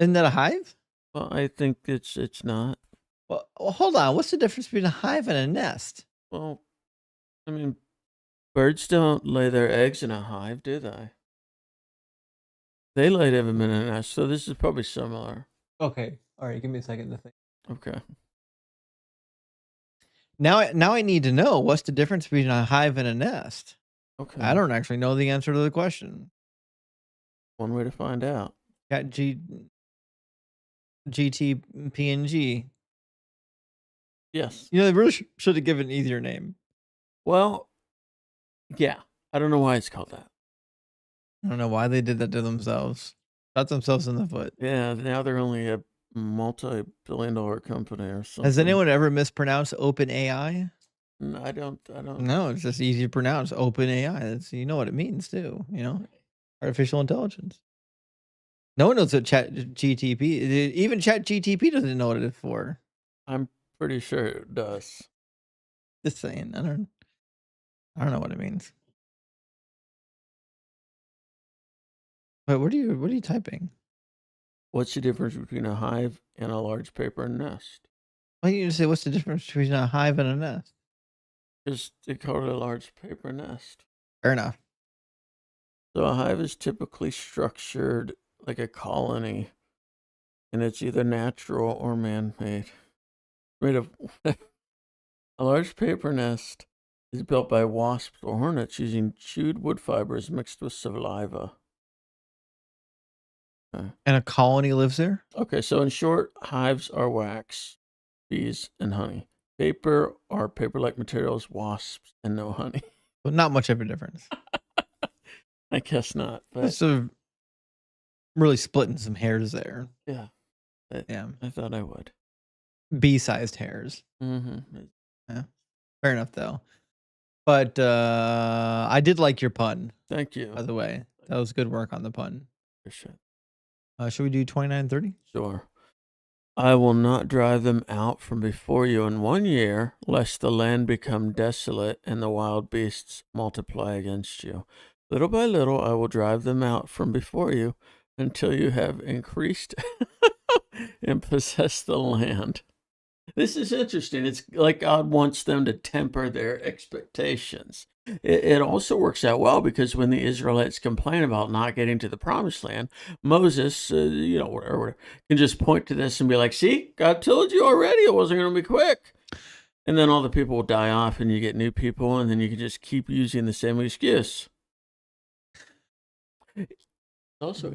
Isn't that a hive? Well, I think it's not. Well, hold on. What's the difference between a hive and a nest? Well, I mean, birds don't lay their eggs in a hive, do they? They lay them in a nest, so this is probably similar. Okay. All right. Give me a second to think. Okay. Now I need to know what's the difference between a hive and a nest. Okay. I don't actually know the answer to the question. One way to find out. Got GTPNG. Yes. They really should have given an easier name. Well, yeah. I don't know why it's called that. I don't know why they did that to themselves. Shot themselves in the foot. Yeah, now they're only a multi-billion-dollar company or something. Has anyone ever mispronounced OpenAI? I don't. No, it's just easy to pronounce. OpenAI. That's, you know what it means too. Artificial intelligence. No one knows what ChatGTP. Even ChatGTP doesn't know what it is for. I'm pretty sure it does. Just saying. I don't know what it means. But what are you typing? What's the difference between a hive and a large paper nest? Why don't you just say what's the difference between a hive and a nest? Just they call it a large paper nest. Fair enough. So a hive is typically structured like a colony, and it's either natural or man-made. Made of a large paper nest is built by wasps or hornets using chewed wood fibers mixed with saliva. And a colony lives there? Okay, so in short, hives are wax, bees, and honey. Paper are paper-like materials, wasps, and no honey. Well, not much of a difference. I guess not. But So really splitting some hairs there. yeah. I thought I would. Bee-sized hairs. Mm-hmm. Yeah. Fair enough, though. But I did like your pun. Thank you. By the way, that was good work on the pun. Appreciate it. Should we do 29:30? Sure. I will not drive them out from before you in 1 year, lest the land become desolate and the wild beasts multiply against you. Little by little, I will drive them out from before you until you have increased and possessed the land. This is interesting. It's like God wants them to temper their expectations. It also works out well because when the Israelites complain about not getting to the promised land, Moses, whatever, can just point to this and be like, see, God told you already it wasn't going to be quick. And then all the people will die off and you get new people, and then you can just keep using the same excuse. Also,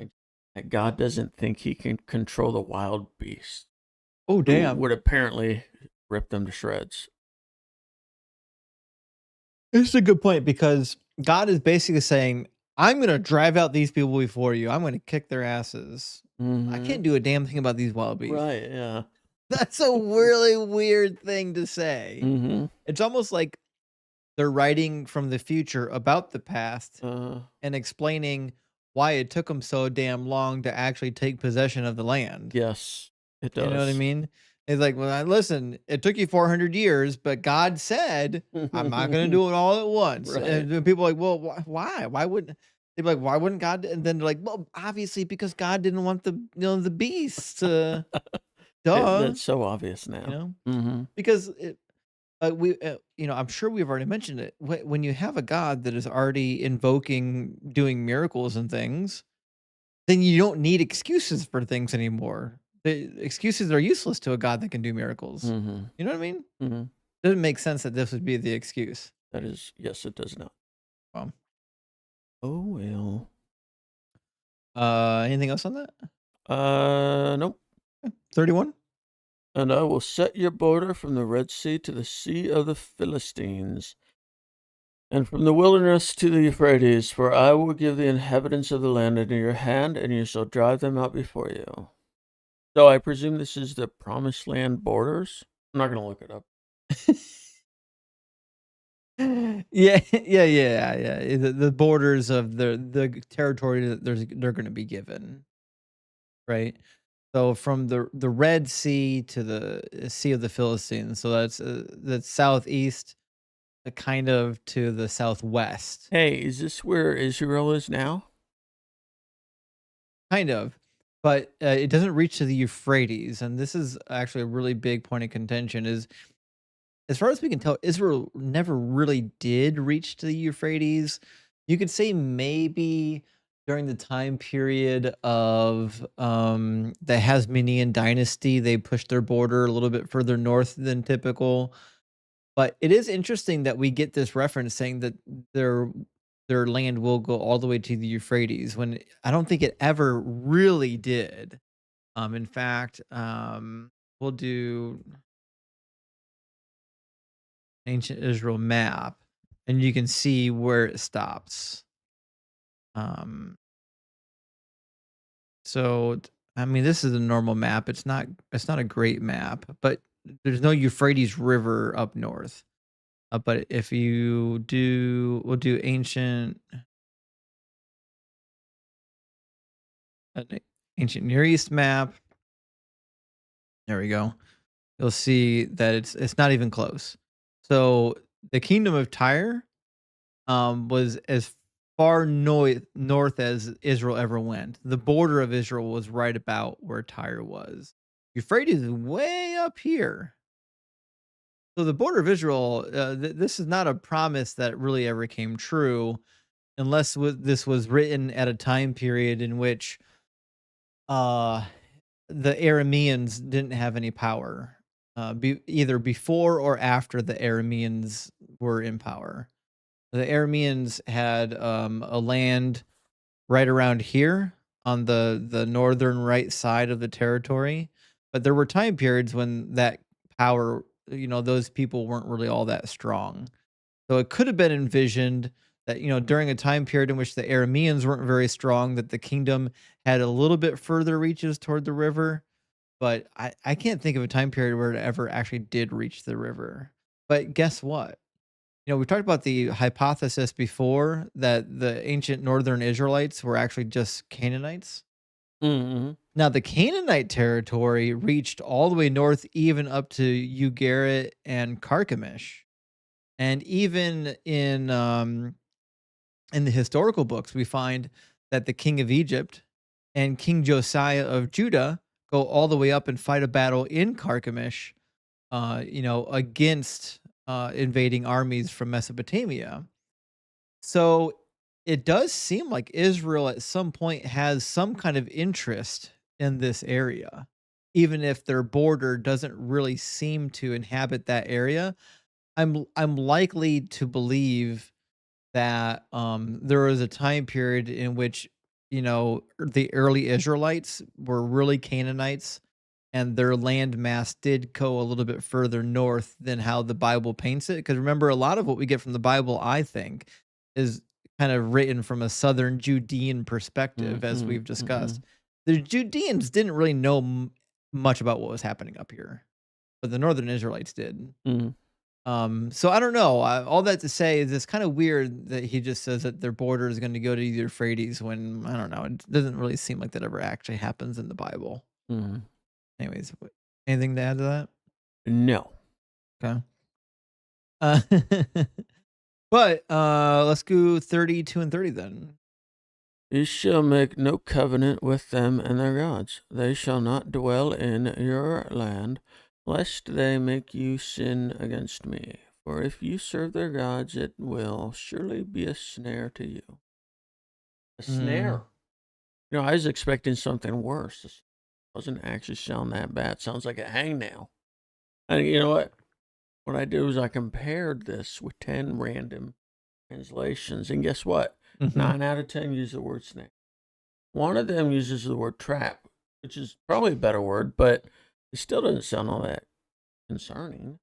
God doesn't think he can control the wild beasts. Oh, damn. Would apparently rip them to shreds. This is a good point because God is basically saying, I'm going to drive out these people before you. I'm going to kick their asses. I Mhm. can't do a damn thing about these wild beasts. Right, yeah. That's a really weird thing to say. Mhm. It's almost like they're writing from the future about the past Uh, and explaining why it took them so damn long to actually take possession of the land. yes, it You know what I does. mean? It's like, well, listen, it took you 400 years, but God said, I'm not going to do it all at once. Right. And then people are like, well, why? Why wouldn't they'd be like, why wouldn't God? And then they're like, well, obviously because God didn't want the beasts to, duh, That's so obvious you now. know, Mhm. because I'm sure we've already mentioned it. When you have a God that is already invoking doing miracles and things, then you don't need excuses for things anymore. The excuses are useless to a God that can do miracles. Mhm. You know what I mean? Mhm. Doesn't make sense that this would be the excuse. That is yes, it does not. Um, Oh, well. Anything else on that? Nope. 31? And I will set your border from the Red Sea to the Sea of the Philistines, and from the wilderness to the Euphrates, for I will give the inhabitants of the land into your hand, and you shall drive them out before you. So I presume this is the promised land borders? I'm not gonna look it up. Yeah. The borders of the territory that they're going to be given, right? So from the Red Sea to the Sea of the Philistines. So that's southeast, kind of to the southwest, Hey, is this where Israel is now? kind of. But it doesn't reach to the Euphrates, and this is actually a really big point of contention. Is as far as we can tell, Israel never really did reach to the Euphrates. You could say maybe during the time period of the Hasmonean dynasty, they pushed their border a little bit further north than typical. But it is interesting that we get this reference saying that their their land will go all the way to the Euphrates when I don't think it ever really did. In fact, we'll do ancient Israel map, and you can see where it stops. Um, I mean, this is a normal map. It's not a great map, but there's no Euphrates River up north. But if you do, we'll do uh, ancient Near East map. There we go. You'll see that it's not even close. So the kingdom of Tyre was as far north as Israel ever went. The border of Israel was right about where Tyre was. Euphrates is way up here. So the border of Israel, this is not a promise that really ever came true, unless this was written at a time period in which uh, the Arameans didn't have any power, either before or after the Arameans were in power. The Arameans had a land right around here on the northern right side of the territory, but there were time periods when that power, those people weren't really all that strong. So it could have been envisioned that, during a time period in which the Arameans weren't very strong, that the kingdom had a little bit further reaches toward the river. But I can't think of a time period where it ever actually did reach the river. But guess what? We talked about the hypothesis before that the ancient northern Israelites were actually just Canaanites. Mhm. Now, the Canaanite territory reached all the way north, even up to Ugarit and Carchemish. And even in the historical books, we find that the king of Egypt and King Josiah of Judah go all the way up and fight a battle in Carchemish, against invading armies from Mesopotamia. So it does seem like Israel at some point has some kind of interest in this area, even if their border doesn't really seem to inhabit that area. I'm likely to believe that there was a time period in which the early Israelites were really Canaanites, and their land mass did go a little bit further north than how the Bible paints it. Because remember, a lot of what we get from the Bible, I think, is kind of written from a southern Judean perspective, as Mm-hmm, we've mm-hmm, discussed. The Judeans didn't really know much about what was happening up here, but the northern Israelites did. mm-hmm. So I don't know. All that to say is it's kind of weird that he just says that their border is going to go to the Euphrates when I don't know. It doesn't really seem like that ever actually happens in the Bible. Mm-hmm. Anyways, anything to add to that? No. Okay. Uh, but let's go 32 and 30 then. You shall make no covenant with them and their gods. They shall not dwell in your land, lest they make you sin against me. For if you serve their gods, it will surely be a snare to you. A Mm, snare? I was expecting something worse. This doesn't actually sound that bad. Sounds like a hangnail. And you know what? What I did was I compared this with 10 random translations. And guess what? mhm. 9 out of 10 use the word snare. One of them uses the word trap, which is probably a better word, but it still doesn't sound all that concerning.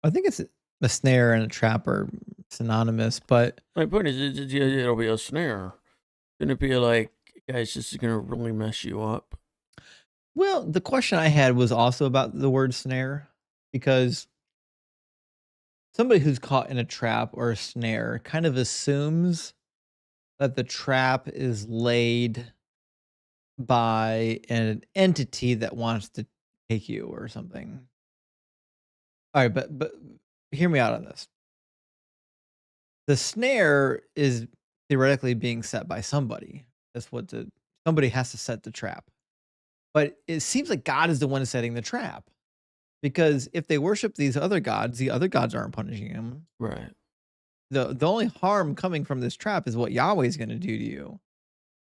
I think it's a snare and a trap are synonymous, but My point is, it'll be a snare. Gonna be like, guys, this is gonna really mess you up. well, the question I had was also about the word snare because somebody who's caught in a trap or a snare kind of assumes that the trap is laid by an entity that wants to take you or something. All right, but hear me out on this. The snare is theoretically being set by somebody. That's what the somebody has to set the trap. But it seems like God is the one setting the trap because if they worship these other gods, the other gods aren't punishing them. Right. The only harm coming from this trap is what Yahweh is going to do to you.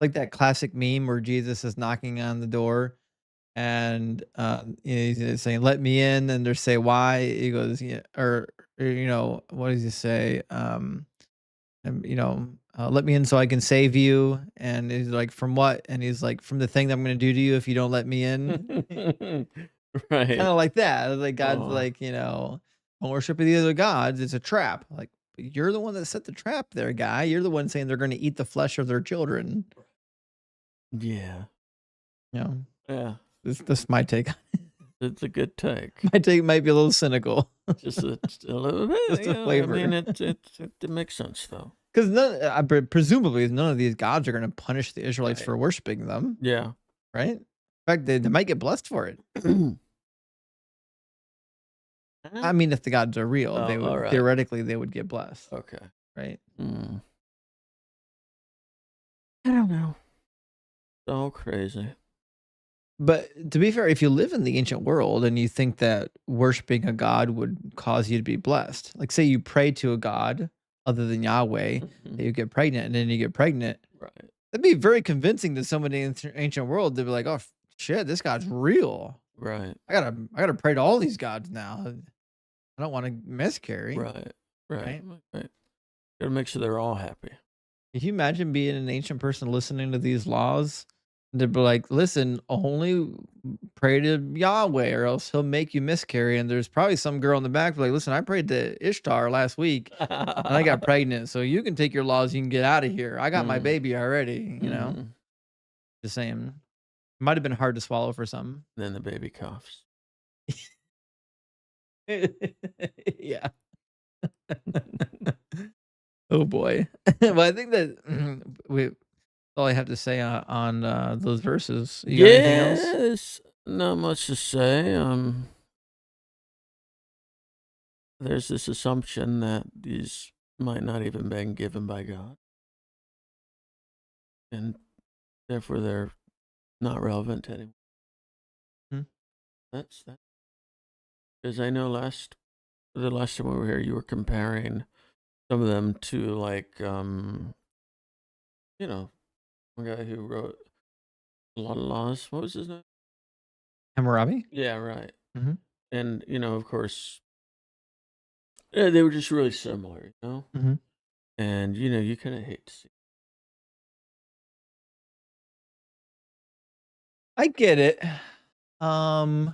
Like that classic meme where Jesus is knocking on the door and he's saying, "Let me in," and they say, "Why?" He goes, "Yeah," or what does he say? Let me in so I can save you. And he's like, "From what?" And he's like, "From the thing that I'm going to do to you if you don't let me in." Kind Right. of like that. Like God's Oh, like, don't worship the other gods. It's a trap. Like, but you're the one that set the trap there, guy. You're the one saying they're going to eat the flesh of their children. yeah. You know, Yeah. this is my take. It's a good take. My take might be a little cynical. Just a little bit, Just a I mean, flavor. it makes sense though. Because presumably none of these gods are going to punish the Israelites Right. for worshiping them, Yeah. right? In fact, they might get blessed for it. I mean, if the gods are real, Oh, they all would right. theoretically they would get blessed, Okay. right? Mm. I don't know. So crazy. But to be fair, if you live in the ancient world and you think that worshiping a god would cause you to be blessed, like say you pray to a god other than Yahweh, that Mhm. you get pregnant, and then you get pregnant, Right. that'd be very convincing to somebody in the ancient world. They'd be like, "Oh shit, this god's real. Right. I gotta pray to all these gods now. I don't want to miscarry." Right. Right. Right? Right. Gotta make sure they're all happy. Can you imagine being an ancient person listening to these laws? They'd be like, listen, only pray to Yahweh or else he'll make you miscarry. And there's probably some girl in the back like, listen, I prayed to Ishtar last week and I got pregnant. So you can take your laws, you can get out of here. I got my Mm. baby already, Mhm. Just saying. Might have been hard to swallow for some. Then the baby coughs. Yeah. Oh boy. Well, I think that we all I have to say on those verses. You got anything else? Yes. Not much to say. There's this assumption that these might not even been given by God, and therefore they're not relevant to anyone. Hmm. That's that. Because I know the last time we were here, you were comparing some of them to like you know, one guy who wrote a lot of laws. What was his name? Hammurabi? Yeah, right. Mhm, And of course, yeah, they were just really similar. mhm. And you kind of hate to see. I get it. Because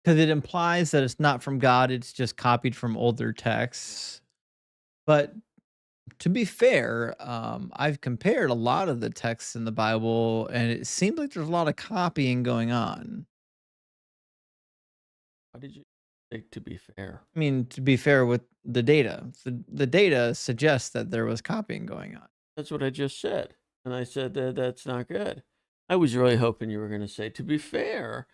it implies that it's not from God, it's just copied from older texts. But to be fair, I've compared a lot of the texts in the Bible, and it seems like there's a lot of copying going on. Why did you say to be fair? I mean, to be fair with the data, the data suggests that there was copying going on. That's what I just said. And I said that that's not good. I was really hoping you were going to say, to be fair,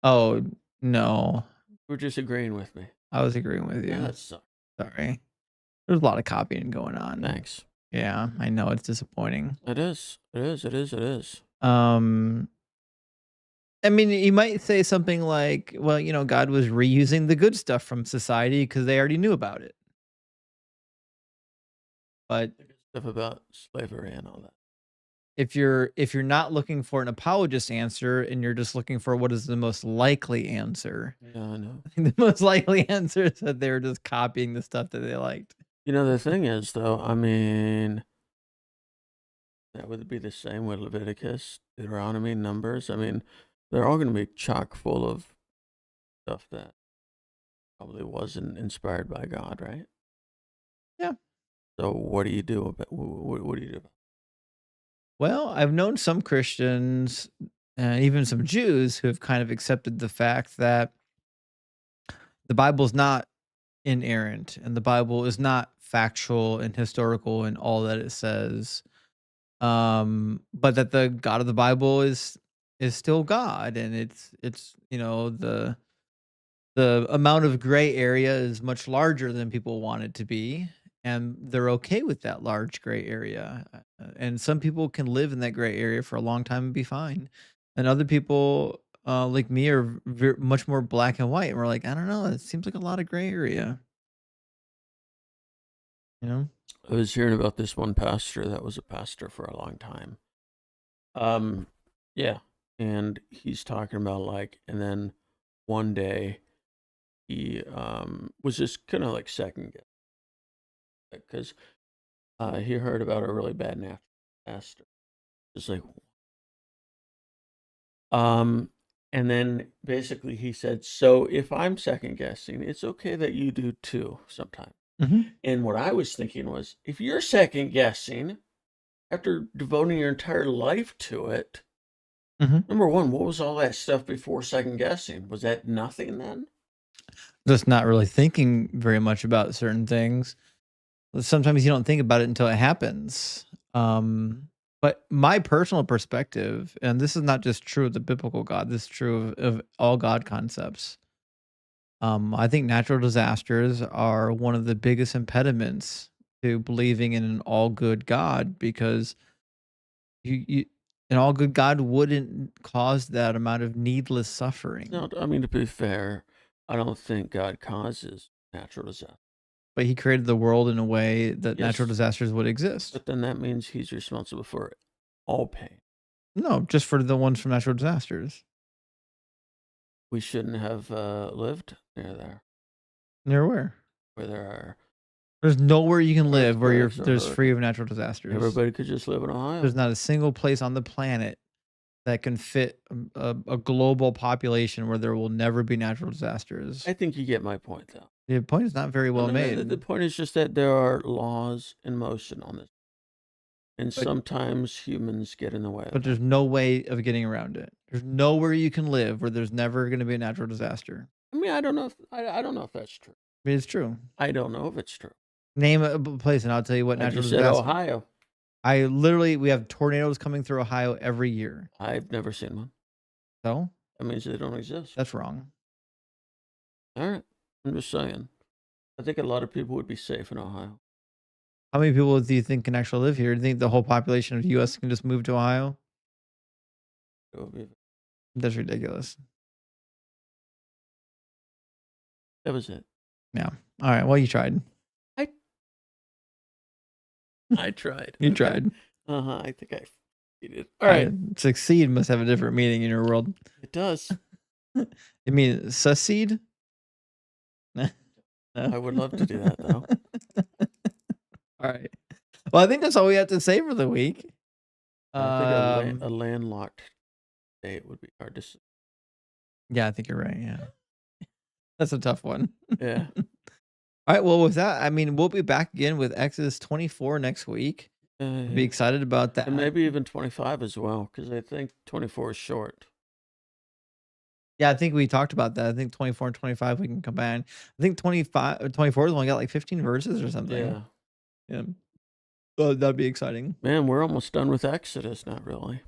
Oh, no. we're just agreeing with me. I was agreeing with Yeah, you. that sucks. Sorry. There's a lot of copying going on. Thanks. Yeah, I know it's disappointing. It is. It is. It is. It is. Um, I mean, you might say something like, well, God was reusing the good stuff from society because they already knew about it. But Stuff about slavery and all that. if you're not looking for an apologist answer and you're just looking for what is the most likely answer, Yeah, I know. I think the most likely answer is that they were just copying the stuff that they liked. The thing is, though, I mean, that would be the same with Leviticus, Deuteronomy, Numbers. I mean, they're all going to be chock full of stuff that probably wasn't inspired by God, right? Yeah. So what do you do about what do you do about Well, I've known some Christians and even some Jews who have kind of accepted the fact that the Bible's not inerrant and the Bible is not factual and historical in all that it says. But that the God of the Bible is still God, and it's the amount of gray area is much larger than people want it to be, and they're okay with that large gray area. And some people can live in that gray area for a long time and be fine, and other people, like me, are much more black and white. And we're like, I don't know, it seems like a lot of gray area. You know? I was hearing about this one pastor that was a pastor for a long time. Yeah, and he's talking about like, and then one day he was just kind of like second guess because he heard about a really bad pastor. Just like, and then basically he said, so if I'm second guessing, it's okay that you do too sometimes. Mhm. And what I was thinking was, if you're second guessing after devoting your entire life to it, Mhm. number one, what was all that stuff before second guessing? Was that nothing then? Just not really thinking very much about certain things. Sometimes you don't think about it until it happens. But my personal perspective, and this is not just true of the biblical God, this is true of all God concepts. I think natural disasters are one of the biggest impediments to believing in an all good God because you an all good God wouldn't cause that amount of needless No, suffering. I mean, to be fair, I don't think God causes natural disaster. But he created the world in a way that natural Yes, disasters would exist. but then that means he's responsible for all pain. No, just for the ones from natural disasters. We shouldn't have lived near there, Near where? where there are There's nowhere you can live where earthquakes or there's free hurricanes. of natural disasters. Everybody could just live in Ohio. There's not a single place on the planet that can fit a global population where there will never be natural disasters. I think you get my point, though. The point is not very No, well no, no. The made, point is just that there are laws in motion on this, and but sometimes humans get in the way of that. there's no way of getting around it. There's nowhere you can live where there's never going to be a natural disaster. I mean, I don't know if I don't know if that's true. I mean, it's true. I don't know if it's true. Name a place, and I'll tell you what I natural just said disaster. Ohio. We have tornadoes coming through Ohio every year. I've never seen one. So That means they don't exist. that's wrong. All right. I'm just saying. I think a lot of people would be safe in Ohio. How many people do you think can actually live here? Do you think the whole population of the U.S. can just move to Ohio? It would be, That's ridiculous. that was it. Yeah. All right. Well, you tried. I tried. You Okay. tried. I think I succeeded. All right. Succeed must have a different meaning in your world. It does. You mean succeed? No? I would love to do that, though. All right. Well, I think that's all we have to say for the week. I think Um, a landlocked state would be hard to say. Yeah, I think you're right. Yeah. That's a tough one. Yeah. All right. Well, with that, I mean, we'll be back again with Exodus 24 next week. I'll be Yeah. excited about And that. maybe even 25 as well, because I think 24 is short. Yeah, I think we talked about that. I think 24 and 25 we can combine. I think 24 has only got like 15 verses or something. Yeah. Yeah. So that'd be exciting. Man, we're almost done with Exodus, not really.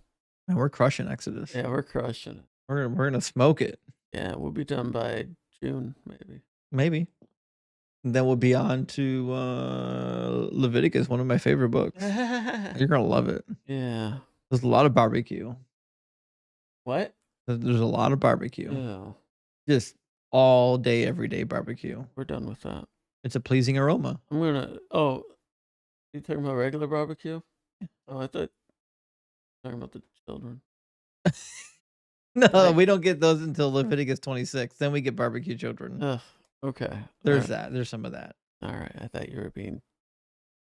And we're crushing Exodus. Yeah, we're crushing it. We're gonna smoke it. Yeah, we'll be done by June, maybe. Maybe. And then we'll be on to Leviticus, one of my favorite books. You're gonna love it. Yeah. There's a lot of barbecue. What? There's a lot of barbecue. Yeah. Just all day, every day barbecue. We're done with that. It's a pleasing aroma. I'm gonna. Oh, you talking about regular barbecue? Oh, I thought you were talking about the children. No, Right. we don't get those until Leviticus 26. Then we get barbecue children. Ugh. Okay. There's that. There's some of that. All right. I thought you were being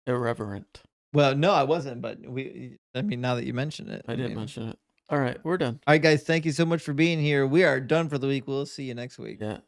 irreverent. Well, no, I wasn't, but I mean, now that you mention it. I didn't mention it. All right. We're done. All right, guys. Thank you so much for being here. We are done for the week. We'll see you next week. Yeah.